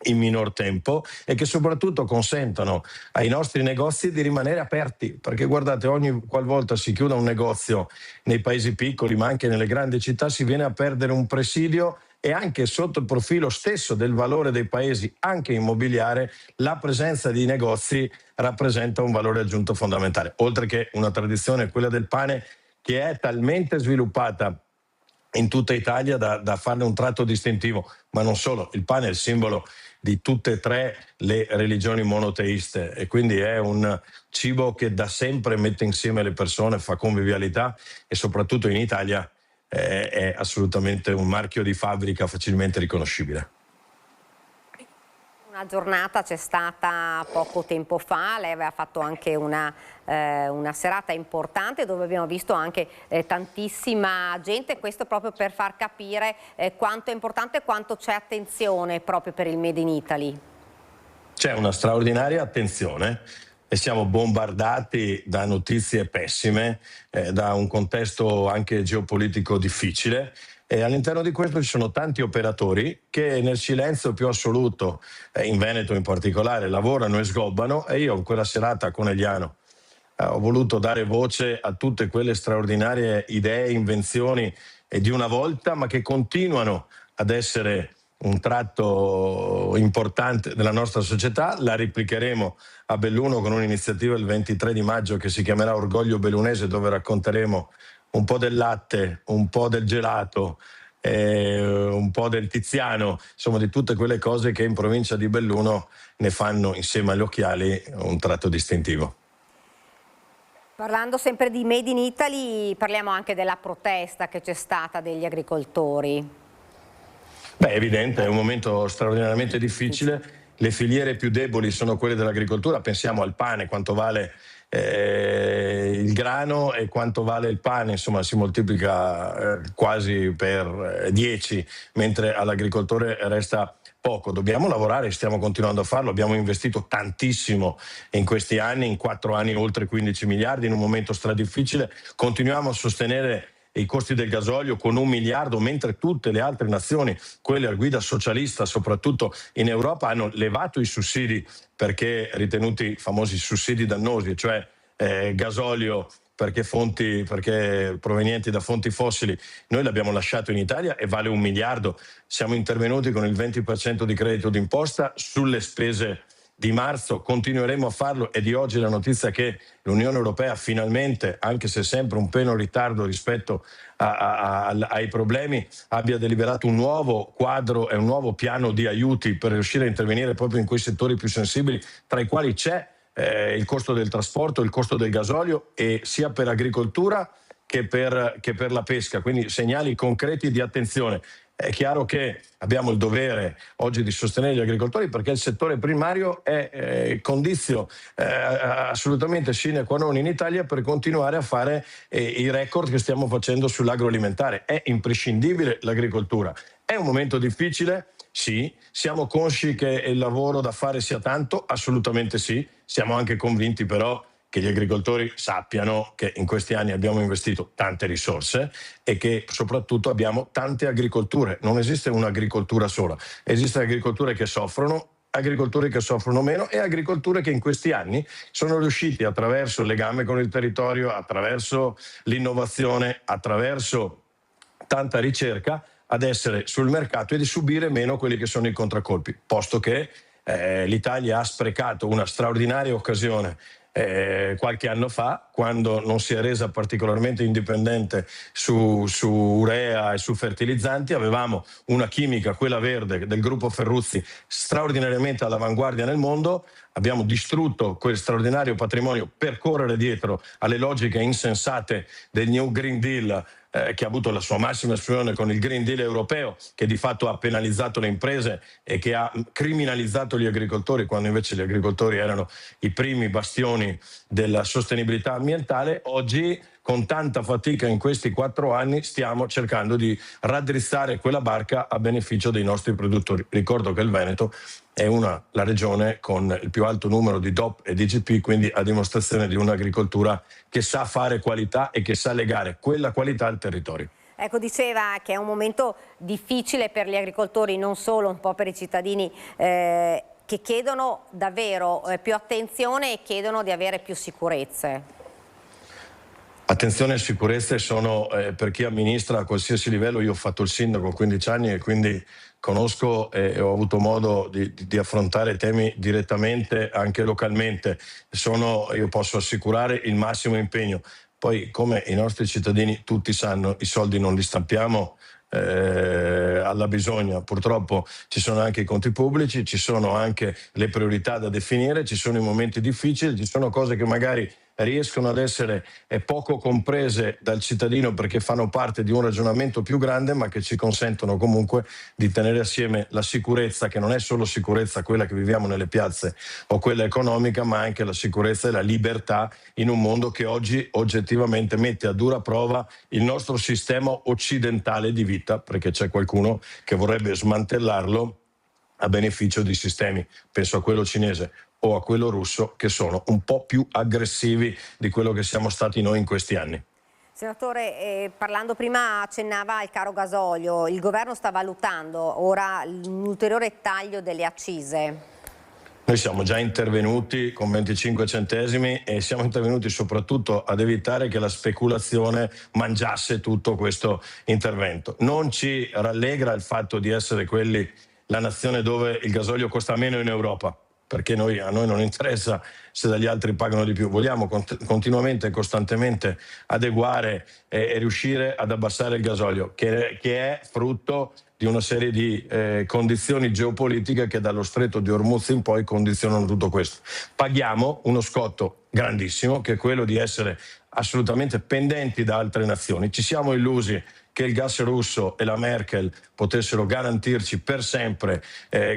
in minor tempo e che soprattutto consentono ai nostri negozi di rimanere aperti, perché guardate, ogni qualvolta si chiude un negozio nei paesi piccoli ma anche nelle grandi città si viene a perdere un presidio, e anche sotto il profilo stesso del valore dei paesi, anche immobiliare, la presenza di negozi rappresenta un valore aggiunto fondamentale, oltre che una tradizione, quella del pane, che è talmente sviluppata in tutta Italia da farne un tratto distintivo. Ma non solo, il pane è il simbolo di tutte e 3 le religioni monoteiste e quindi è un cibo che da sempre mette insieme le persone, fa convivialità e soprattutto in Italia è assolutamente un marchio di fabbrica facilmente riconoscibile. Una giornata c'è stata poco tempo fa, lei aveva fatto anche una serata importante dove abbiamo visto anche tantissima gente, questo proprio per far capire quanto è importante e quanto c'è attenzione proprio per il Made in Italy. C'è una straordinaria attenzione e siamo bombardati da notizie pessime, da un contesto anche geopolitico difficile. E all'interno di questo ci sono tanti operatori che nel silenzio più assoluto, in Veneto in particolare, lavorano e sgobbano, e io in quella serata a Conegliano ho voluto dare voce a tutte quelle straordinarie idee, invenzioni di una volta, ma che continuano ad essere un tratto importante della nostra società. La replicheremo a Belluno con un'iniziativa il 23 di maggio che si chiamerà Orgoglio Bellunese, dove racconteremo un po' del latte, un po' del gelato, un po' del tiziano, insomma di tutte quelle cose che in provincia di Belluno ne fanno, insieme agli occhiali, un tratto distintivo. Parlando sempre di Made in Italy, parliamo anche della protesta che c'è stata degli agricoltori. È evidente, è un momento straordinariamente difficile. Le filiere più deboli sono quelle dell'agricoltura. Pensiamo al pane, quanto vale il grano e quanto vale il pane, insomma si moltiplica quasi per 10, mentre all'agricoltore resta poco. Dobbiamo lavorare, stiamo continuando a farlo, abbiamo investito tantissimo in questi anni, in 4 anni oltre 15 miliardi, in un momento stradifficile. Continuiamo a sostenere i costi del gasolio con 1 miliardo, mentre tutte le altre nazioni, quelle a guida socialista soprattutto in Europa, hanno levato i sussidi perché ritenuti famosi sussidi dannosi, cioè gasolio perché provenienti da fonti fossili. Noi l'abbiamo lasciato in Italia e vale 1 miliardo. Siamo intervenuti con il 20% di credito d'imposta sulle spese di marzo, continueremo a farlo, e di oggi la notizia che l'Unione Europea finalmente, anche se sempre un pelo in ritardo rispetto ai problemi, abbia deliberato un nuovo quadro e un nuovo piano di aiuti per riuscire a intervenire proprio in quei settori più sensibili, tra i quali c'è il costo del trasporto, il costo del gasolio, e sia per agricoltura che per la pesca, quindi segnali concreti di attenzione. È chiaro che abbiamo il dovere oggi di sostenere gli agricoltori, perché il settore primario è condizio assolutamente sine qua non in Italia per continuare a fare i record che stiamo facendo sull'agroalimentare. È imprescindibile l'agricoltura. È un momento difficile? Sì. Siamo consci che il lavoro da fare sia tanto? Assolutamente sì. Siamo anche convinti però che gli agricoltori sappiano che in questi anni abbiamo investito tante risorse e che soprattutto abbiamo tante agricolture. Non esiste un'agricoltura sola, esistono agricolture che soffrono, agricolture che soffrono meno e agricolture che in questi anni sono riusciti, attraverso il legame con il territorio, attraverso l'innovazione, attraverso tanta ricerca, ad essere sul mercato e di subire meno quelli che sono i contraccolpi, posto che l'Italia ha sprecato una straordinaria occasione qualche anno fa, quando non si è resa particolarmente indipendente su urea e su fertilizzanti. Avevamo una chimica, quella verde del gruppo Ferruzzi, straordinariamente all'avanguardia nel mondo. Abbiamo distrutto quel straordinario patrimonio per correre dietro alle logiche insensate del New Green Deal, che ha avuto la sua massima esplosione con il Green Deal europeo, che di fatto ha penalizzato le imprese e che ha criminalizzato gli agricoltori, quando invece gli agricoltori erano i primi bastioni della sostenibilità ambientale. Oggi, con tanta fatica in questi 4 anni, stiamo cercando di raddrizzare quella barca a beneficio dei nostri produttori. Ricordo che il Veneto è la regione con il più alto numero di DOP e di IGP, quindi a dimostrazione di un'agricoltura che sa fare qualità e che sa legare quella qualità al territorio. Ecco, diceva che è un momento difficile per gli agricoltori, non solo, un po' per i cittadini che chiedono davvero più attenzione e chiedono di avere più sicurezze. Attenzione e sicurezze sono per chi amministra a qualsiasi livello. Io ho fatto il sindaco 15 anni e quindi conosco e ho avuto modo di affrontare temi direttamente anche localmente. Io posso assicurare il massimo impegno. Poi, come i nostri cittadini tutti sanno, i soldi non li stampiamo alla bisogna. Purtroppo ci sono anche i conti pubblici, ci sono anche le priorità da definire, ci sono i momenti difficili, ci sono cose che magari riescono ad essere poco comprese dal cittadino perché fanno parte di un ragionamento più grande, ma che ci consentono comunque di tenere assieme la sicurezza, che non è solo sicurezza quella che viviamo nelle piazze o quella economica, ma anche la sicurezza e la libertà in un mondo che oggi oggettivamente mette a dura prova il nostro sistema occidentale di vita, perché c'è qualcuno che vorrebbe smantellarlo a beneficio di sistemi, penso a quello cinese o a quello russo, che sono un po' più aggressivi di quello che siamo stati noi in questi anni. Senatore, parlando prima accennava al caro gasolio, il governo sta valutando ora un ulteriore taglio delle accise. Noi siamo già intervenuti con 25 centesimi e siamo intervenuti soprattutto ad evitare che la speculazione mangiasse tutto questo intervento. Non ci rallegra il fatto di essere la nazione dove il gasolio costa meno in Europa, perché a noi non interessa se dagli altri pagano di più. Vogliamo continuamente e costantemente adeguare e riuscire ad abbassare il gasolio, che è frutto di una serie di condizioni geopolitiche che dallo stretto di Hormuz in poi condizionano tutto questo. Paghiamo uno scotto grandissimo, che è quello di essere assolutamente pendenti da altre nazioni. Ci siamo illusi che il gas russo e la Merkel potessero garantirci per sempre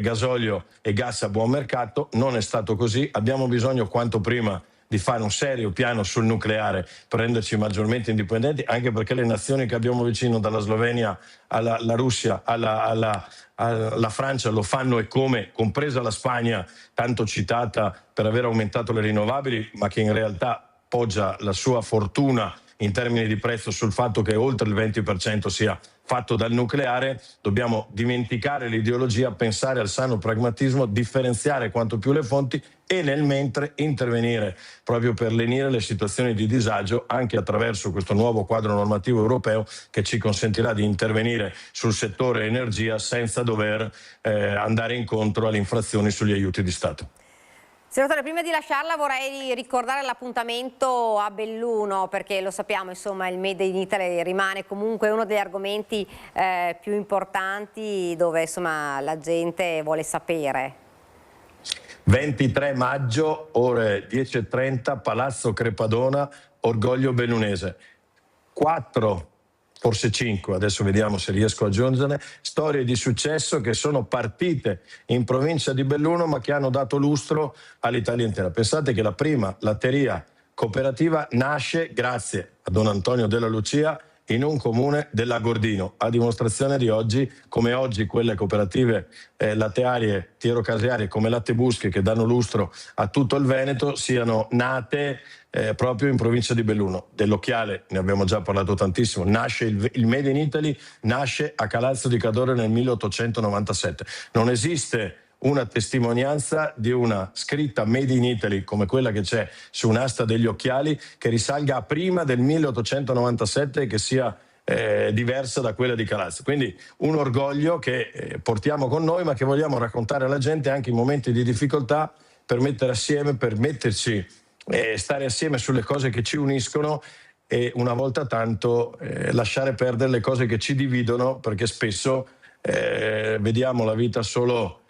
gasolio e gas a buon mercato. Non è stato così. Abbiamo bisogno quanto prima di fare un serio piano sul nucleare per renderci maggiormente indipendenti, anche perché le nazioni che abbiamo vicino, dalla Slovenia alla Russia, alla Francia, lo fanno e come, compresa la Spagna, tanto citata per aver aumentato le rinnovabili, ma che in realtà poggia la sua fortuna in termini di prezzo sul fatto che oltre il 20% sia fatto dal nucleare. Dobbiamo dimenticare l'ideologia, pensare al sano pragmatismo, differenziare quanto più le fonti e nel mentre intervenire proprio per lenire le situazioni di disagio, anche attraverso questo nuovo quadro normativo europeo che ci consentirà di intervenire sul settore energia senza dover andare incontro alle infrazioni sugli aiuti di Stato. Senatore, prima di lasciarla vorrei ricordare l'appuntamento a Belluno, perché lo sappiamo, insomma, il Made in Italy rimane comunque uno degli argomenti più importanti, dove insomma la gente vuole sapere. 23 maggio, ore 10:30, Palazzo Crepadona, Orgoglio Bellunese. 4, forse 5, adesso vediamo se riesco a aggiungerne, storie di successo che sono partite in provincia di Belluno ma che hanno dato lustro all'Italia intera. Pensate che la prima latteria cooperativa nasce grazie a Don Antonio della Lucia in un comune dell'Agordino, a dimostrazione di oggi, come oggi quelle cooperative lattearie tierocasearie come Latte Busche, che danno lustro a tutto il Veneto, siano nate proprio in provincia di Belluno. Dell'occhiale ne abbiamo già parlato tantissimo, nasce il Made in Italy, nasce a Calalzo di Cadore nel 1897. Non esiste una testimonianza di una scritta Made in Italy come quella che c'è su un'asta degli occhiali che risalga a prima del 1897 e che sia diversa da quella di Calalzo. Quindi un orgoglio che portiamo con noi, ma che vogliamo raccontare alla gente anche in momenti di difficoltà, per mettere assieme, per metterci stare assieme sulle cose che ci uniscono e una volta tanto lasciare perdere le cose che ci dividono, perché spesso vediamo la vita solo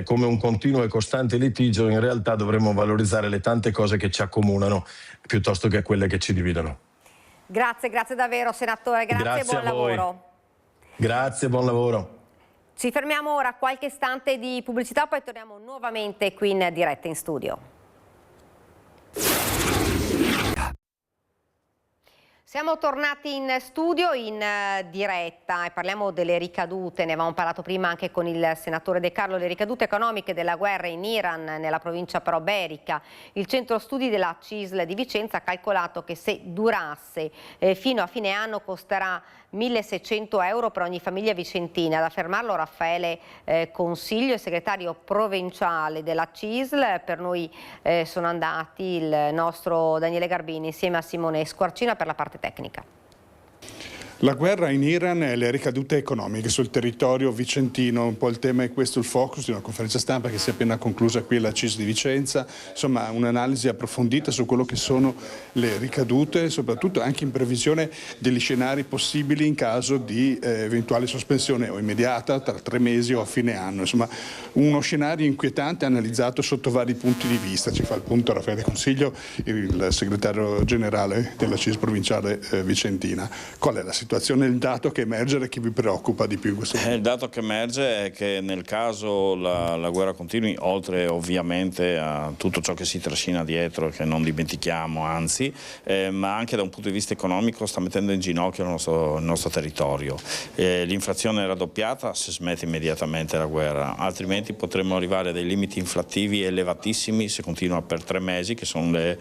come un continuo e costante litigio. In realtà dovremmo valorizzare le tante cose che ci accomunano piuttosto che quelle che ci dividono. Grazie davvero, senatore, grazie e buon lavoro. Grazie, buon lavoro. Ci fermiamo ora, qualche istante di pubblicità, poi torniamo nuovamente qui in diretta in studio. Siamo tornati in studio in diretta e parliamo delle ricadute, ne avevamo parlato prima anche con il senatore De Carlo, le ricadute economiche della guerra in Iran, nella provincia pro-berica. Il centro studi della CISL di Vicenza ha calcolato che se durasse fino a fine anno costerà 1.600 euro per ogni famiglia vicentina. Ad affermarlo Raffaele Consiglio, il segretario provinciale della CISL. Per noi sono andati il nostro Daniele Garbini insieme a Simone Squarcina per la parte tecnica. La guerra in Iran e le ricadute economiche sul territorio vicentino, un po' il tema è questo, il focus di una conferenza stampa che si è appena conclusa qui alla CISL di Vicenza, insomma un'analisi approfondita su quello che sono le ricadute, soprattutto anche in previsione degli scenari possibili in caso di eventuale sospensione o immediata tra 3 mesi o a fine anno, insomma uno scenario inquietante analizzato sotto vari punti di vista. Ci fa il punto Raffaele Consiglio, il segretario generale della CISL provinciale vicentina. Qual è la situazione? Il dato che emerge e che vi preoccupa di più in questo momento? Il dato che emerge è che nel caso la guerra continui, oltre ovviamente a tutto ciò che si trascina dietro e che non dimentichiamo, anzi, ma anche da un punto di vista economico sta mettendo in ginocchio il nostro territorio. L'inflazione è raddoppiata se smette immediatamente la guerra, altrimenti potremmo arrivare a dei limiti inflattivi elevatissimi se continua per 3 mesi, che sono le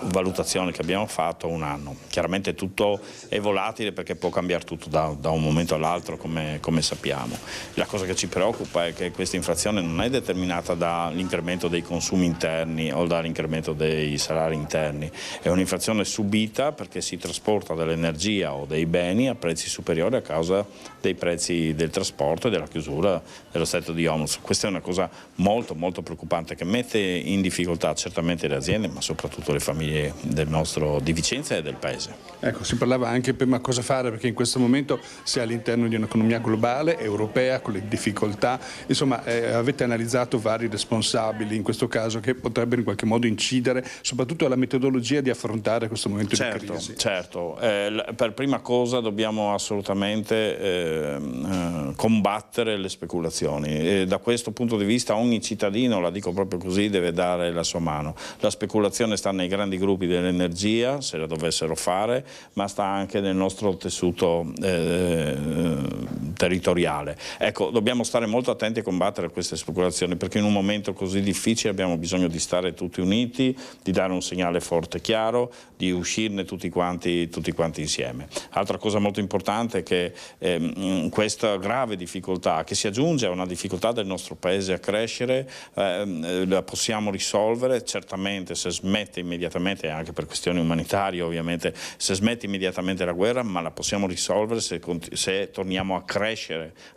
valutazioni che abbiamo fatto, un anno. Chiaramente tutto è volatile perché può cambiare tutto da un momento all'altro, come sappiamo. La cosa che ci preoccupa è che questa inflazione non è determinata dall'incremento dei consumi interni o dall'incremento dei salari interni, è un'inflazione subita perché si trasporta dell'energia o dei beni a prezzi superiori a causa dei prezzi del trasporto e della chiusura dello Stretto di Hormuz. Questa è una cosa molto molto preoccupante che mette in difficoltà certamente le aziende, ma soprattutto le famiglie di Vicenza e del paese. Ecco, si parlava anche prima cosa fare, perché in questo momento si è all'interno di un'economia globale, europea, con le difficoltà, insomma avete analizzato vari responsabili in questo caso che potrebbero in qualche modo incidere soprattutto alla metodologia di affrontare questo momento di crisi. Certo, per prima cosa dobbiamo assolutamente combattere le speculazioni. Da questo punto di vista ogni cittadino, la dico proprio così, deve dare la sua mano. La speculazione sta nei grandi gruppi dell'energia, se la dovessero fare, ma sta anche nel nostro tessuto territoriale. Ecco, dobbiamo stare molto attenti a combattere queste speculazioni, perché in un momento così difficile abbiamo bisogno di stare tutti uniti, di dare un segnale forte e chiaro, di uscirne tutti quanti insieme. Altra cosa molto importante è che questa grave difficoltà, che si aggiunge a una difficoltà del nostro paese a crescere, la possiamo risolvere certamente se smette immediatamente, anche per questioni umanitarie ovviamente, se smette immediatamente la guerra, ma la possiamo risolvere se torniamo a crescere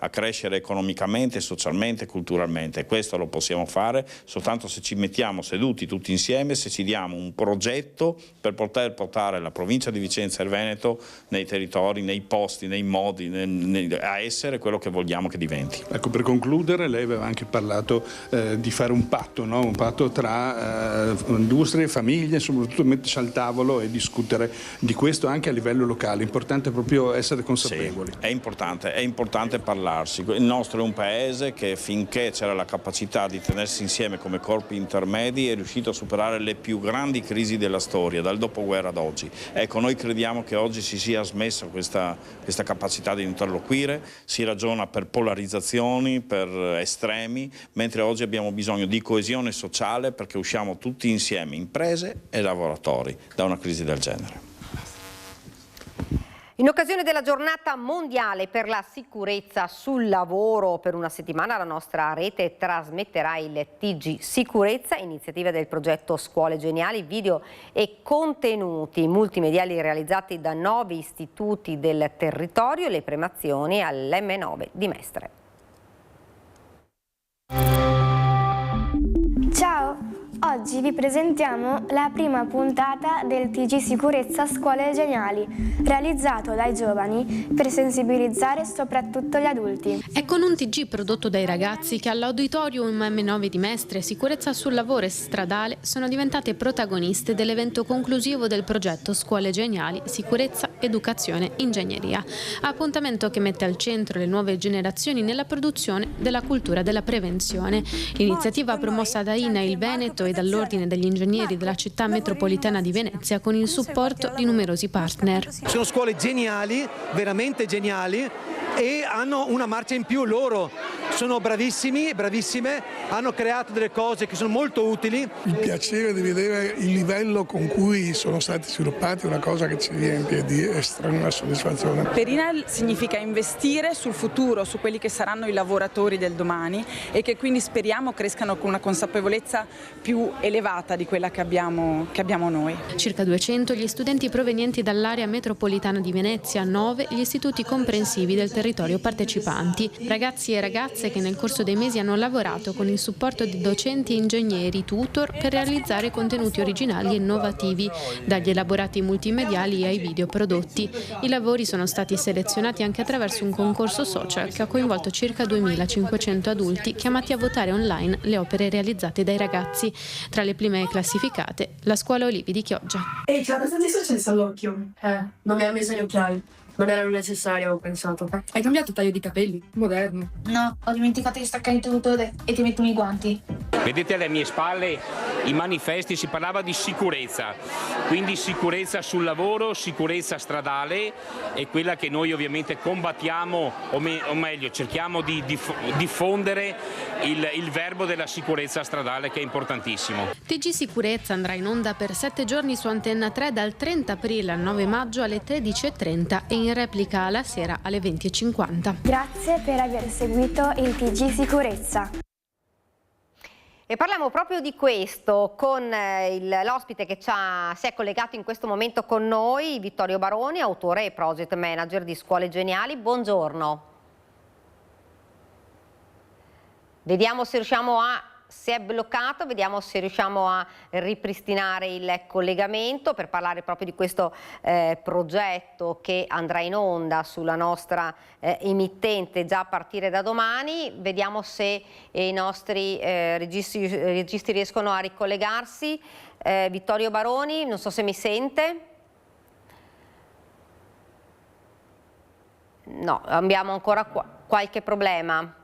crescere economicamente, socialmente, culturalmente. Questo lo possiamo fare soltanto se ci mettiamo seduti tutti insieme, se ci diamo un progetto per poter portare la provincia di Vicenza e il Veneto nei territori, nei posti, nei modi, a essere quello che vogliamo che diventi. Ecco, per concludere, lei aveva anche parlato di fare un patto, no? Un patto tra industrie e famiglie, soprattutto mettersi al tavolo e discutere di questo anche a livello locale. È importante proprio essere consapevoli. Sì, è importante parlarsi. Il nostro è un paese che finché c'era la capacità di tenersi insieme come corpi intermedi è riuscito a superare le più grandi crisi della storia, dal dopoguerra ad oggi. Ecco, noi crediamo che oggi si sia smessa questa capacità di interloquire, si ragiona per polarizzazioni, per estremi, mentre oggi abbiamo bisogno di coesione sociale perché usciamo tutti insieme, imprese e lavoratori, da una crisi del genere. In occasione della giornata mondiale per la sicurezza sul lavoro, per una settimana la nostra rete trasmetterà il TG Sicurezza, iniziativa del progetto Scuole Geniali, video e contenuti multimediali realizzati da 9 istituti del territorio, le premiazioni all'M9 di Mestre. Ciao! Oggi vi presentiamo la prima puntata del TG Sicurezza Scuole Geniali, realizzato dai giovani per sensibilizzare soprattutto gli adulti. È con un TG prodotto dai ragazzi che all'Auditorium M9 di Mestre, Sicurezza sul lavoro e stradale, sono diventate protagoniste dell'evento conclusivo del progetto Scuole Geniali, Sicurezza, Educazione, Ingegneria. Appuntamento che mette al centro le nuove generazioni nella produzione della cultura della prevenzione. L'iniziativa promossa da INAIL Veneto e dall'Ordine degli Ingegneri della Città Metropolitana di Venezia con il supporto di numerosi partner. Sono scuole geniali, veramente geniali, e hanno una marcia in più loro. Sono bravissimi e bravissime, hanno creato delle cose che sono molto utili. Il piacere di vedere il livello con cui sono stati sviluppati è una cosa che ci riempie di estrema soddisfazione. Per INAIL significa investire sul futuro, su quelli che saranno i lavoratori del domani e che quindi speriamo crescano con una consapevolezza più elevata di quella che abbiamo noi. Circa 200 gli studenti provenienti dall'area metropolitana di Venezia, 9 gli istituti comprensivi del territorio partecipanti, ragazzi e ragazze che nel corso dei mesi hanno lavorato con il supporto di docenti e ingegneri tutor per realizzare contenuti originali e innovativi, dagli elaborati multimediali ai video prodotti. I lavori sono stati selezionati anche attraverso un concorso social che ha coinvolto circa 2500 adulti chiamati a votare online le opere realizzate dai ragazzi. Tra le prime classificate, la Scuola Olivi di Chioggia. Ehi, ciao, cosa ti è successo all'occhio? Non mi ha messo gli occhiali. Non erano necessari, ho pensato. Hai cambiato taglio di capelli? Moderno. No, ho dimenticato di staccare il interruttore e ti metto i guanti. Vedete alle mie spalle i manifesti, si parlava di sicurezza, quindi sicurezza sul lavoro, sicurezza stradale è quella che noi ovviamente combattiamo, o meglio cerchiamo di diffondere il verbo della sicurezza stradale, che è importantissimo. TG Sicurezza andrà in onda per 7 giorni su Antenna 3 dal 30 aprile al 9 maggio alle 13:30 e in replica alla sera alle 20:50. Grazie per aver seguito il TG Sicurezza. E parliamo proprio di questo con l'ospite che si è collegato in questo momento con noi, Vittorio Baroni, autore e project manager di Scuole Geniali. Buongiorno. Vediamo se riusciamo si è bloccato, vediamo se riusciamo a ripristinare il collegamento per parlare proprio di questo progetto che andrà in onda sulla nostra emittente già a partire da domani. Vediamo se i nostri registi riescono a ricollegarsi. Vittorio Baroni, non so se mi sente. No, abbiamo ancora qualche problema.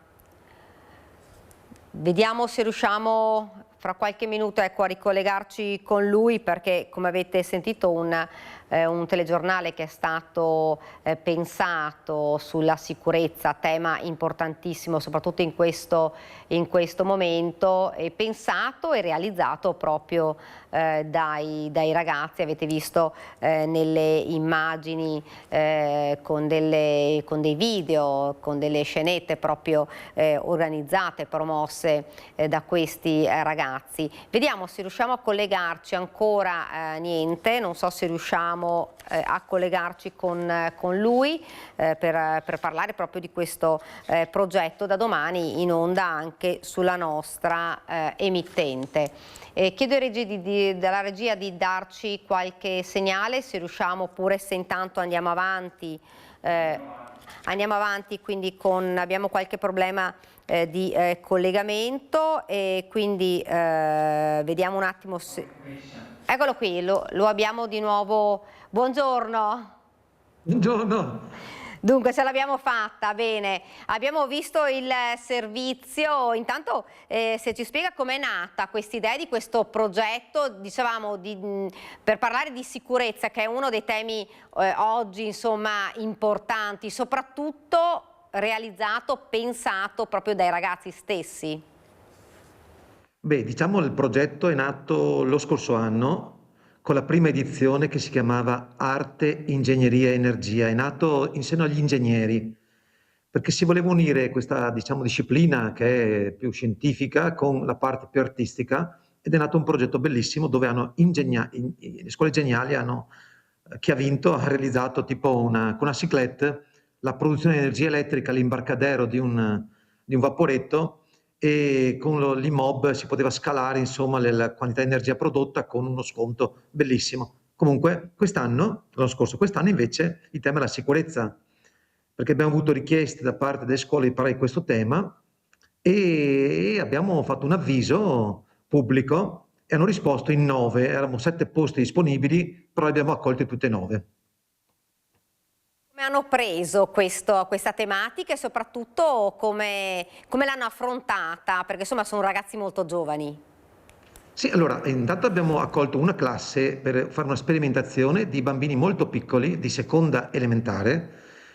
Vediamo se riusciamo fra qualche minuto a ricollegarci con lui, perché come avete sentito un telegiornale che è stato pensato sulla sicurezza, tema importantissimo soprattutto in questo momento, e pensato e realizzato proprio dai ragazzi. Avete visto nelle immagini con dei video, con delle scenette proprio organizzate, promosse da questi ragazzi. ragazzi. Vediamo se riusciamo a collegarci ancora, niente, non so se riusciamo a collegarci con lui per parlare proprio di questo progetto da domani in onda anche sulla nostra emittente. Chiedo dalla regia di darci qualche segnale, se riusciamo, oppure se intanto andiamo avanti. Quindi abbiamo qualche problema di collegamento e quindi vediamo un attimo se... Eccolo qui, lo abbiamo di nuovo. Buongiorno. Buongiorno. Dunque, ce l'abbiamo fatta, bene. Abbiamo visto il servizio. Intanto se ci spiega com'è nata questa idea di questo progetto, dicevamo, per parlare di sicurezza, che è uno dei temi oggi, insomma, importanti, soprattutto realizzato, pensato proprio dai ragazzi stessi. Beh, diciamo il progetto è nato lo scorso anno con la prima edizione che si chiamava Arte, Ingegneria e Energia. È nato in seno agli ingegneri, perché si voleva unire questa, diciamo, disciplina che è più scientifica con la parte più artistica, ed è nato un progetto bellissimo dove le scuole geniali chi ha vinto ha realizzato tipo con una cyclette la produzione di energia elettrica all'imbarcadero di un vaporetto, e con l'IMOB si poteva scalare, insomma, la quantità di energia prodotta con uno sconto bellissimo. Comunque quest'anno invece il tema è la sicurezza, perché abbiamo avuto richieste da parte delle scuole di parlare di questo tema e abbiamo fatto un avviso pubblico e hanno risposto in 9, erano 7 posti disponibili, però li abbiamo accolti tutti e 9. Come hanno preso questa tematica e soprattutto come l'hanno affrontata? Perché insomma sono ragazzi molto giovani. Sì, allora intanto abbiamo accolto una classe per fare una sperimentazione di bambini molto piccoli di seconda elementare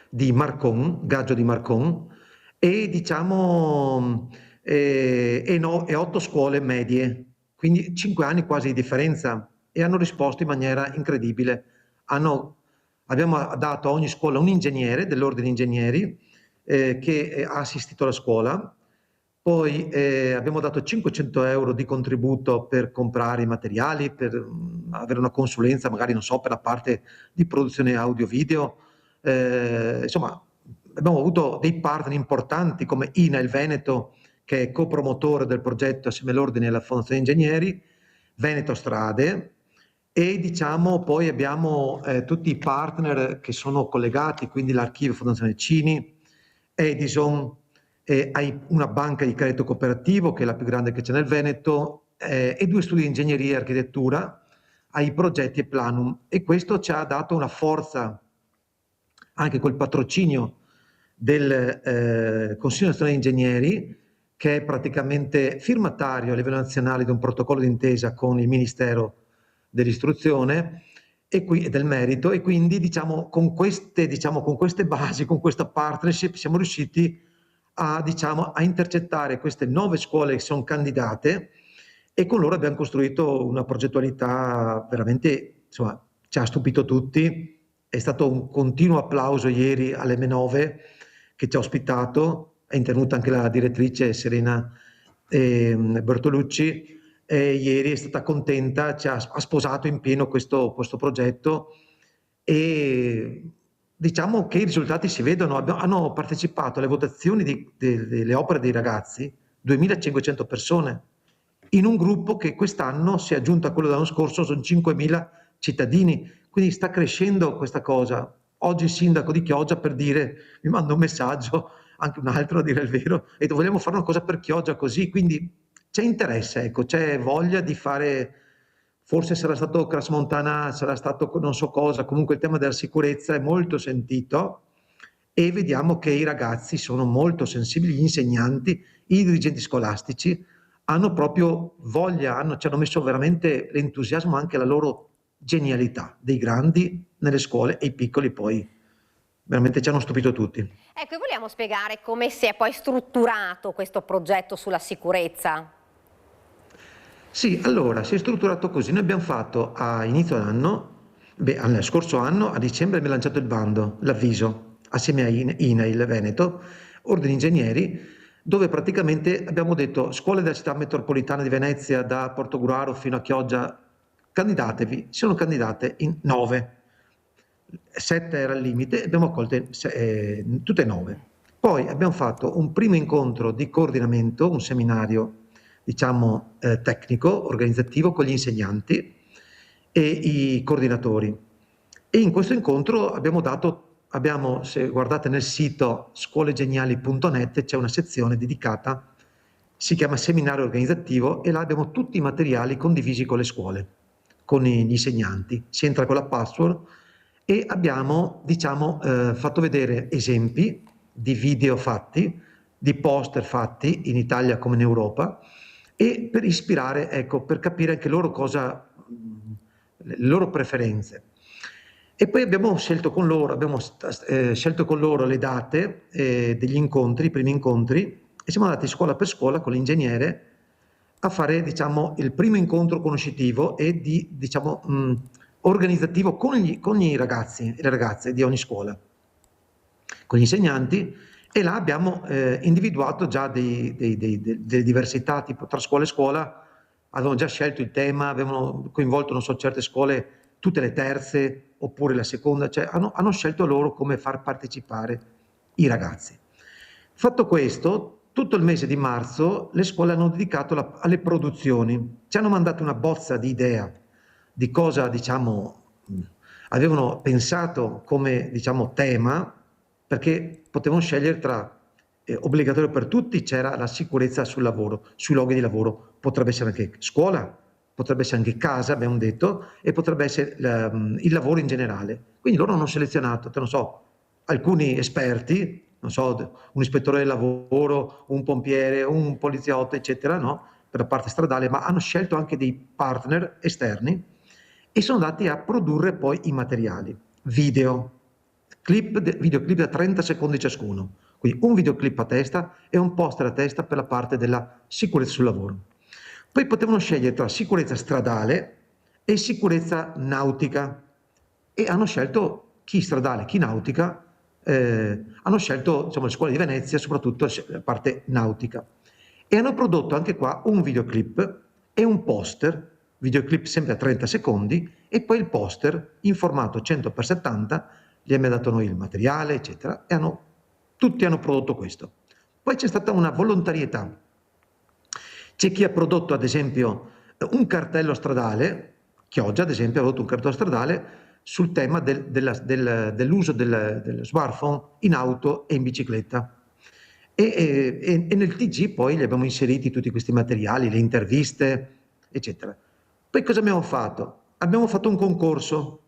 di Marcon, Gaggio di Marcon, e diciamo e 8 scuole medie, quindi 5 anni quasi di differenza, e hanno risposto in maniera incredibile. Abbiamo dato a ogni scuola un ingegnere dell'ordine ingegneri che ha assistito alla scuola, poi abbiamo dato 500 euro di contributo per comprare i materiali, per avere una consulenza magari, non so, per la parte di produzione audio-video. Insomma, abbiamo avuto dei partner importanti come INAIL Veneto, che è copromotore del progetto assieme all'ordine e alla Fondazione Ingegneri, Veneto Strade, e diciamo poi abbiamo tutti i partner che sono collegati, quindi l'Archivio Fondazione Cini, Edison, una banca di credito cooperativo che è la più grande che c'è nel Veneto, e 2 studi di ingegneria e architettura, ai progetti e Planum, e questo ci ha dato una forza anche col patrocinio del Consiglio Nazionale di Ingegneri, che è praticamente firmatario a livello nazionale di un protocollo d'intesa con il Ministero dell'istruzione e del merito, e quindi con queste basi, con questa partnership siamo riusciti a intercettare queste 9 scuole che sono candidate, e con loro abbiamo costruito una progettualità veramente, insomma, ci ha stupito tutti. È stato un continuo applauso ieri all'M9 che ci ha ospitato, è intervenuta anche la direttrice Serena Bertolucci. Ieri è stata contenta, ha sposato in pieno questo progetto, e diciamo che i risultati si vedono. Hanno partecipato alle votazioni delle opere dei ragazzi 2500 persone, in un gruppo che quest'anno si è aggiunto a quello dell'anno scorso, sono 5000 cittadini, quindi sta crescendo questa cosa. Oggi il sindaco di Chioggia, per dire, mi manda un messaggio, anche un altro a dire il vero, e vogliamo fare una cosa per Chioggia così, quindi c'è interesse, ecco, c'è voglia di fare. Forse sarà stato Crasmontana, sarà stato non so cosa, comunque il tema della sicurezza è molto sentito, e vediamo che i ragazzi sono molto sensibili, gli insegnanti, i dirigenti scolastici hanno proprio voglia, ci hanno messo veramente l'entusiasmo, anche la loro genialità, dei grandi nelle scuole, e i piccoli poi veramente ci hanno stupito tutti. Ecco, e vogliamo spiegare come si è poi strutturato questo progetto sulla sicurezza? Sì, allora si è strutturato così. Noi abbiamo fatto a inizio d'anno, lo scorso anno a dicembre abbiamo lanciato il bando, l'avviso, assieme a INAIL Veneto, Ordine Ingegneri, dove praticamente abbiamo detto scuole della città metropolitana di Venezia, da Portogruaro fino a Chioggia, candidatevi. Si sono candidate in 9, 7 era il limite, abbiamo accolte tutte e 9. Poi abbiamo fatto un primo incontro di coordinamento, un seminario diciamo tecnico, organizzativo con gli insegnanti e i coordinatori. E in questo incontro abbiamo, se guardate nel sito scuolegeniali.net, c'è una sezione dedicata, si chiama seminario organizzativo, e là abbiamo tutti i materiali condivisi con le scuole, con gli insegnanti. Si entra con la password e abbiamo, diciamo, fatto vedere esempi di video fatti, di poster fatti in Italia come in Europa, e per ispirare, ecco, per capire anche loro le loro preferenze. E poi abbiamo scelto con loro, le date degli incontri, i primi incontri, e siamo andati scuola per scuola con l'ingegnere a fare, diciamo, il primo incontro conoscitivo e organizzativo con i ragazzi e le ragazze di ogni scuola, con gli insegnanti, e là abbiamo individuato già delle diversità, tipo tra scuola e scuola, avevano già scelto il tema, avevano coinvolto, non so, certe scuole, tutte le terze, oppure la seconda, cioè hanno scelto loro come far partecipare i ragazzi. Fatto questo, tutto il mese di marzo le scuole hanno dedicato alle produzioni, ci hanno mandato una bozza di idea di cosa, diciamo, avevano pensato come, diciamo, tema, perché potevano scegliere tra obbligatorio per tutti, c'era la sicurezza sul lavoro, sui luoghi di lavoro, potrebbe essere anche scuola, potrebbe essere anche casa, abbiamo detto, e potrebbe essere il lavoro in generale. Quindi loro hanno selezionato, non so, alcuni esperti, non so, un ispettore del lavoro, un pompiere, un poliziotto, eccetera, no? Per la parte stradale, ma hanno scelto anche dei partner esterni e sono andati a produrre poi i materiali, videoclip da 30 secondi ciascuno. Quindi un videoclip a testa e un poster a testa per la parte della sicurezza sul lavoro. Poi potevano scegliere tra sicurezza stradale e sicurezza nautica, e hanno scelto chi stradale, chi nautica, hanno scelto, insomma, le scuole di Venezia, soprattutto la parte nautica. E hanno prodotto anche qua un videoclip e un poster, videoclip sempre a 30 secondi, e poi il poster in formato 100x70, gli abbiamo dato noi il materiale, eccetera, e tutti hanno prodotto questo. Poi c'è stata una volontarietà. C'è chi ha prodotto, ad esempio, un cartello stradale, Chioggia, ad esempio, ha prodotto un cartello stradale sul tema dell'uso dello smartphone in auto e in bicicletta. E nel TG poi li abbiamo inseriti tutti questi materiali, le interviste, eccetera. Poi cosa abbiamo fatto? Abbiamo fatto un concorso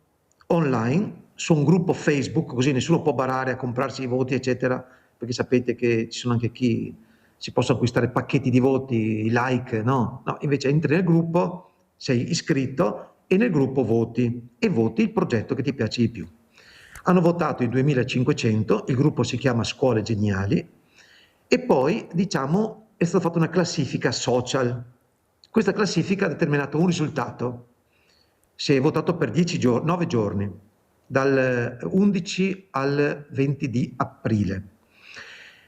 online su un gruppo Facebook, così nessuno può barare a comprarsi i voti, eccetera, perché sapete che ci sono anche chi si possono acquistare pacchetti di voti, i like, no? No, invece entri nel gruppo, sei iscritto e nel gruppo voti il progetto che ti piace di più. Hanno votato in 2500, il gruppo si chiama Scuole Geniali, e poi, diciamo, è stata fatta una classifica social. Questa classifica ha determinato un risultato. Si è votato per 9 giorni, dal 11 al 20 di aprile.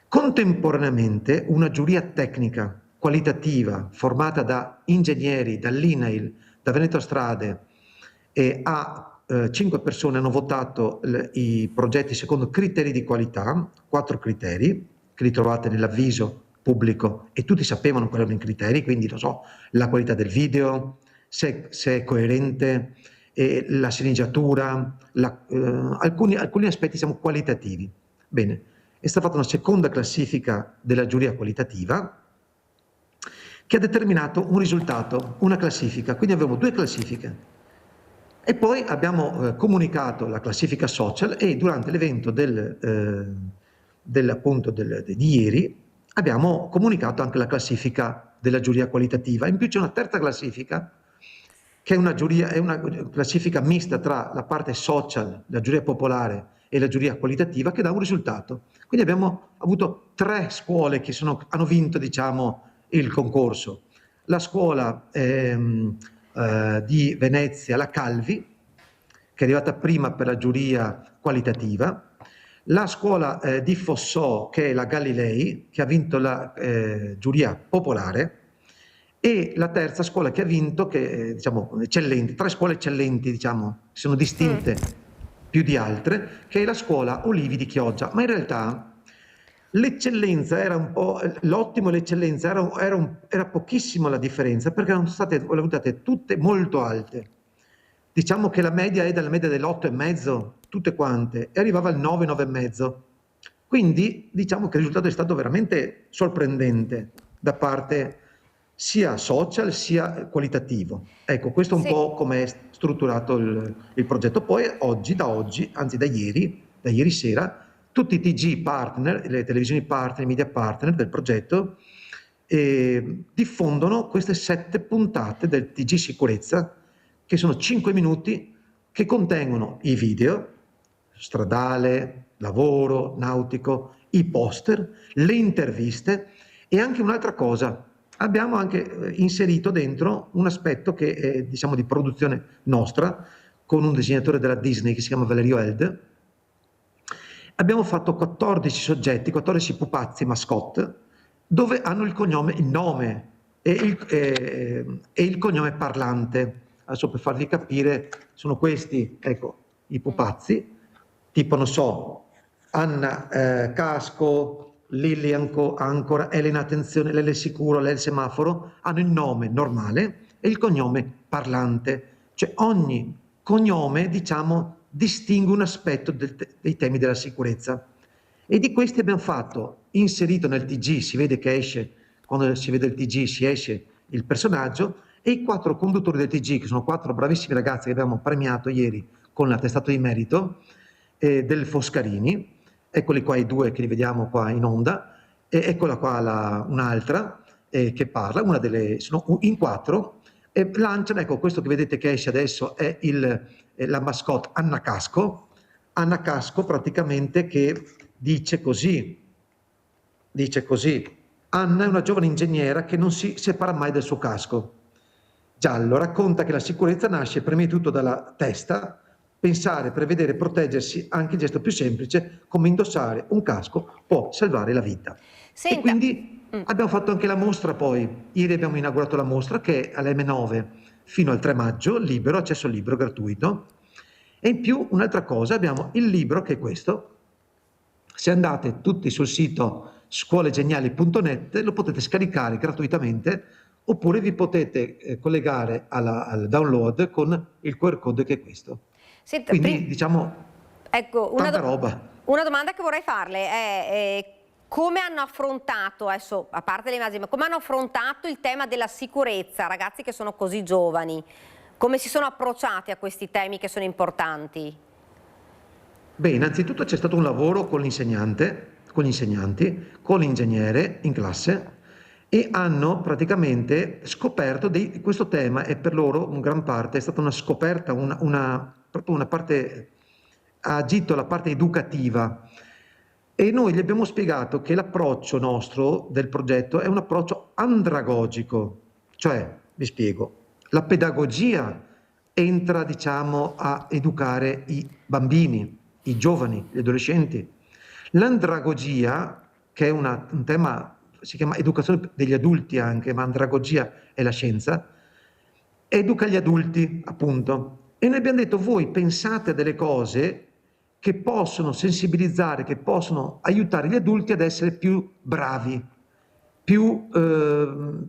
Contemporaneamente una giuria tecnica qualitativa formata da ingegneri, dall'INAIL, da Veneto Strade, e 5 persone hanno votato i progetti secondo criteri di qualità, 4 criteri che li trovate nell'avviso pubblico, e tutti sapevano quali erano i criteri, quindi non so, la qualità del video, se è coerente, la sceneggiatura, alcuni aspetti, diciamo, qualitativi. Bene. È stata fatta una seconda classifica della giuria qualitativa che ha determinato un risultato, una classifica, quindi avevamo 2 classifiche. E poi abbiamo comunicato la classifica social, e durante l'evento di ieri abbiamo comunicato anche la classifica della giuria qualitativa. In più c'è una terza classifica, che è una classifica mista tra la parte social, la giuria popolare, e la giuria qualitativa, che dà un risultato. Quindi abbiamo avuto 3 scuole che hanno vinto, diciamo, il concorso. La scuola di Venezia, la Calvi, che è arrivata prima per la giuria qualitativa, la scuola di Fossò, che è la Galilei, che ha vinto la giuria popolare, e la terza scuola che ha vinto, che diciamo eccellenti, 3 scuole eccellenti, diciamo, sono distinte più di altre, che è la scuola Olivi di Chioggia. Ma in realtà l'eccellenza era un po', l'ottimo e l'eccellenza era pochissimo la differenza, perché erano state valutate tutte molto alte. Diciamo che la media è dalla media dell'8,5, tutte quante, e arrivava al 9, 9,5. Quindi diciamo che il risultato è stato veramente sorprendente da parte sia social sia qualitativo. Ecco, questo è un po' come è strutturato il progetto. Poi da oggi, anzi da ieri sera, tutti i TG partner, le televisioni partner, i media partner del progetto diffondono queste 7 puntate del TG Sicurezza, che sono 5 minuti, che contengono i video, stradale, lavoro, nautico, i poster, le interviste e anche un'altra cosa. Abbiamo anche inserito dentro un aspetto che è, diciamo, di produzione nostra, con un disegnatore della Disney che si chiama Valerio Eld. Abbiamo fatto 14 soggetti, 14 pupazzi mascotte, dove hanno il nome e il cognome parlante. Adesso per farvi capire, sono questi, ecco, i pupazzi, tipo, non so, Anna Casco, Lilli Ancora, Elena Attenzione, Lele Sicuro, Lele Semaforo, hanno il nome normale e il cognome parlante. Cioè ogni cognome, diciamo, distingue un aspetto dei temi della sicurezza. E di questi abbiamo inserito nel TG, si vede che esce, quando si vede il TG si esce il personaggio, e i 4 conduttori del TG, che sono 4 bravissimi ragazzi che abbiamo premiato ieri con l'attestato di merito del Foscarini. Eccoli qua i 2 che li vediamo qua in onda, e eccola qua un'altra che parla, sono in 4, e lanciano, ecco, questo che vedete che esce adesso è la mascotte Anna Casco. Anna Casco praticamente che dice così, Anna è una giovane ingegnera che non si separa mai del suo casco. Giallo racconta che la sicurezza nasce prima di tutto dalla testa. Pensare, prevedere, proteggersi, anche il gesto più semplice come indossare un casco può salvare la vita. Senta. E quindi abbiamo fatto anche la mostra poi. Ieri abbiamo inaugurato la mostra che è all'M9 fino al 3 maggio, libero, accesso libero, gratuito. E in più un'altra cosa, abbiamo il libro che è questo. Se andate tutti sul sito scuolegeniali.net lo potete scaricare gratuitamente, oppure vi potete collegare al download con il QR code che è questo. Senta, quindi diciamo ecco, tanta roba. Una domanda che vorrei farle è come hanno affrontato, adesso a parte le immagini, ma come hanno affrontato il tema della sicurezza, ragazzi che sono così giovani, come si sono approcciati a questi temi che sono importanti? Beh, innanzitutto c'è stato un lavoro con l'insegnante, con gli insegnanti, con l'ingegnere in classe, e hanno praticamente scoperto questo tema, e per loro in gran parte è stata una scoperta, proprio una parte, ha agito la parte educativa, e noi gli abbiamo spiegato che l'approccio nostro del progetto è un approccio andragogico, cioè, vi spiego, la pedagogia entra, diciamo, a educare i bambini, i giovani, gli adolescenti. L'andragogia, che è un tema, si chiama educazione degli adulti anche, ma andragogia è la scienza, educa gli adulti, appunto. E noi abbiamo detto, voi pensate a delle cose che possono sensibilizzare, che possono aiutare gli adulti ad essere più bravi, più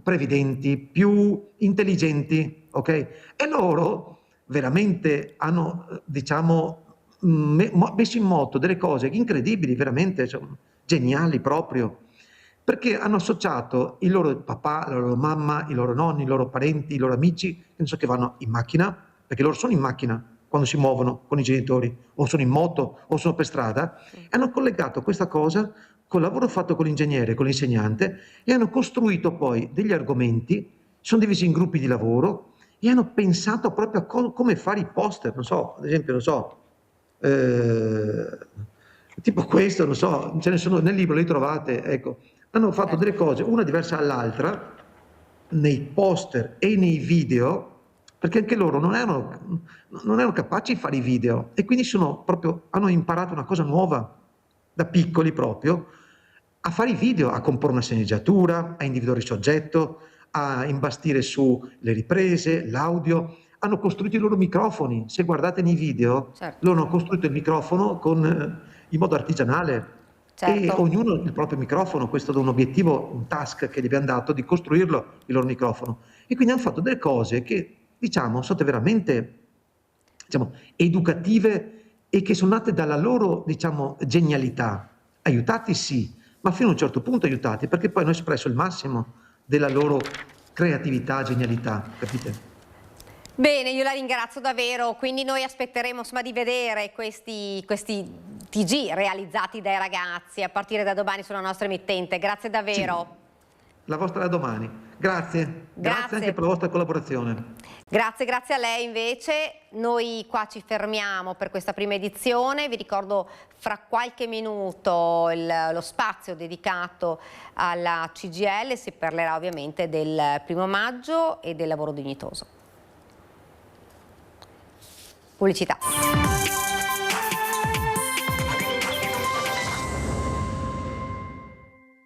previdenti, più intelligenti, ok? E loro veramente hanno, diciamo, messo in moto delle cose incredibili, veramente, cioè, geniali proprio, perché hanno associato il loro papà, la loro mamma, i loro nonni, i loro parenti, i loro amici, che vanno in macchina, perché loro sono in macchina quando si muovono con i genitori, o sono in moto, o sono per strada, e hanno collegato questa cosa col lavoro fatto con l'ingegnere, con l'insegnante, e hanno costruito poi degli argomenti, sono divisi in gruppi di lavoro, e hanno pensato proprio a come fare i poster, non so, ad esempio, non so, tipo questo, non so, ce ne sono nel libro, li trovate, ecco. Hanno fatto delle cose, una diversa dall'altra, nei poster e nei video, perché anche loro non erano capaci di fare i video, e quindi hanno imparato una cosa nuova, da piccoli proprio, a fare i video, a comporre una sceneggiatura, a individuare il soggetto, a imbastire sulle riprese, l'audio. Hanno costruito i loro microfoni. Se guardate nei video, loro hanno costruito il microfono in modo artigianale. E ognuno il proprio microfono. Questo è un obiettivo, un task che gli abbiamo dato, di costruirlo il loro microfono. E quindi hanno fatto delle cose che, diciamo, sono veramente, diciamo, educative e che sono nate dalla loro, diciamo, genialità. Aiutati sì, ma fino a un certo punto aiutati, perché poi hanno espresso il massimo della loro creatività, genialità, capite? Bene, io la ringrazio davvero, quindi noi aspetteremo insomma di vedere questi TG realizzati dai ragazzi a partire da domani sulla nostra emittente. Grazie davvero. Sì. La vostra da domani. Grazie. Grazie anche per la vostra collaborazione. Grazie a lei invece. Noi qua ci fermiamo per questa prima edizione. Vi ricordo fra qualche minuto lo spazio dedicato alla CGIL. Si parlerà ovviamente del 1° maggio e del lavoro dignitoso. Pubblicità.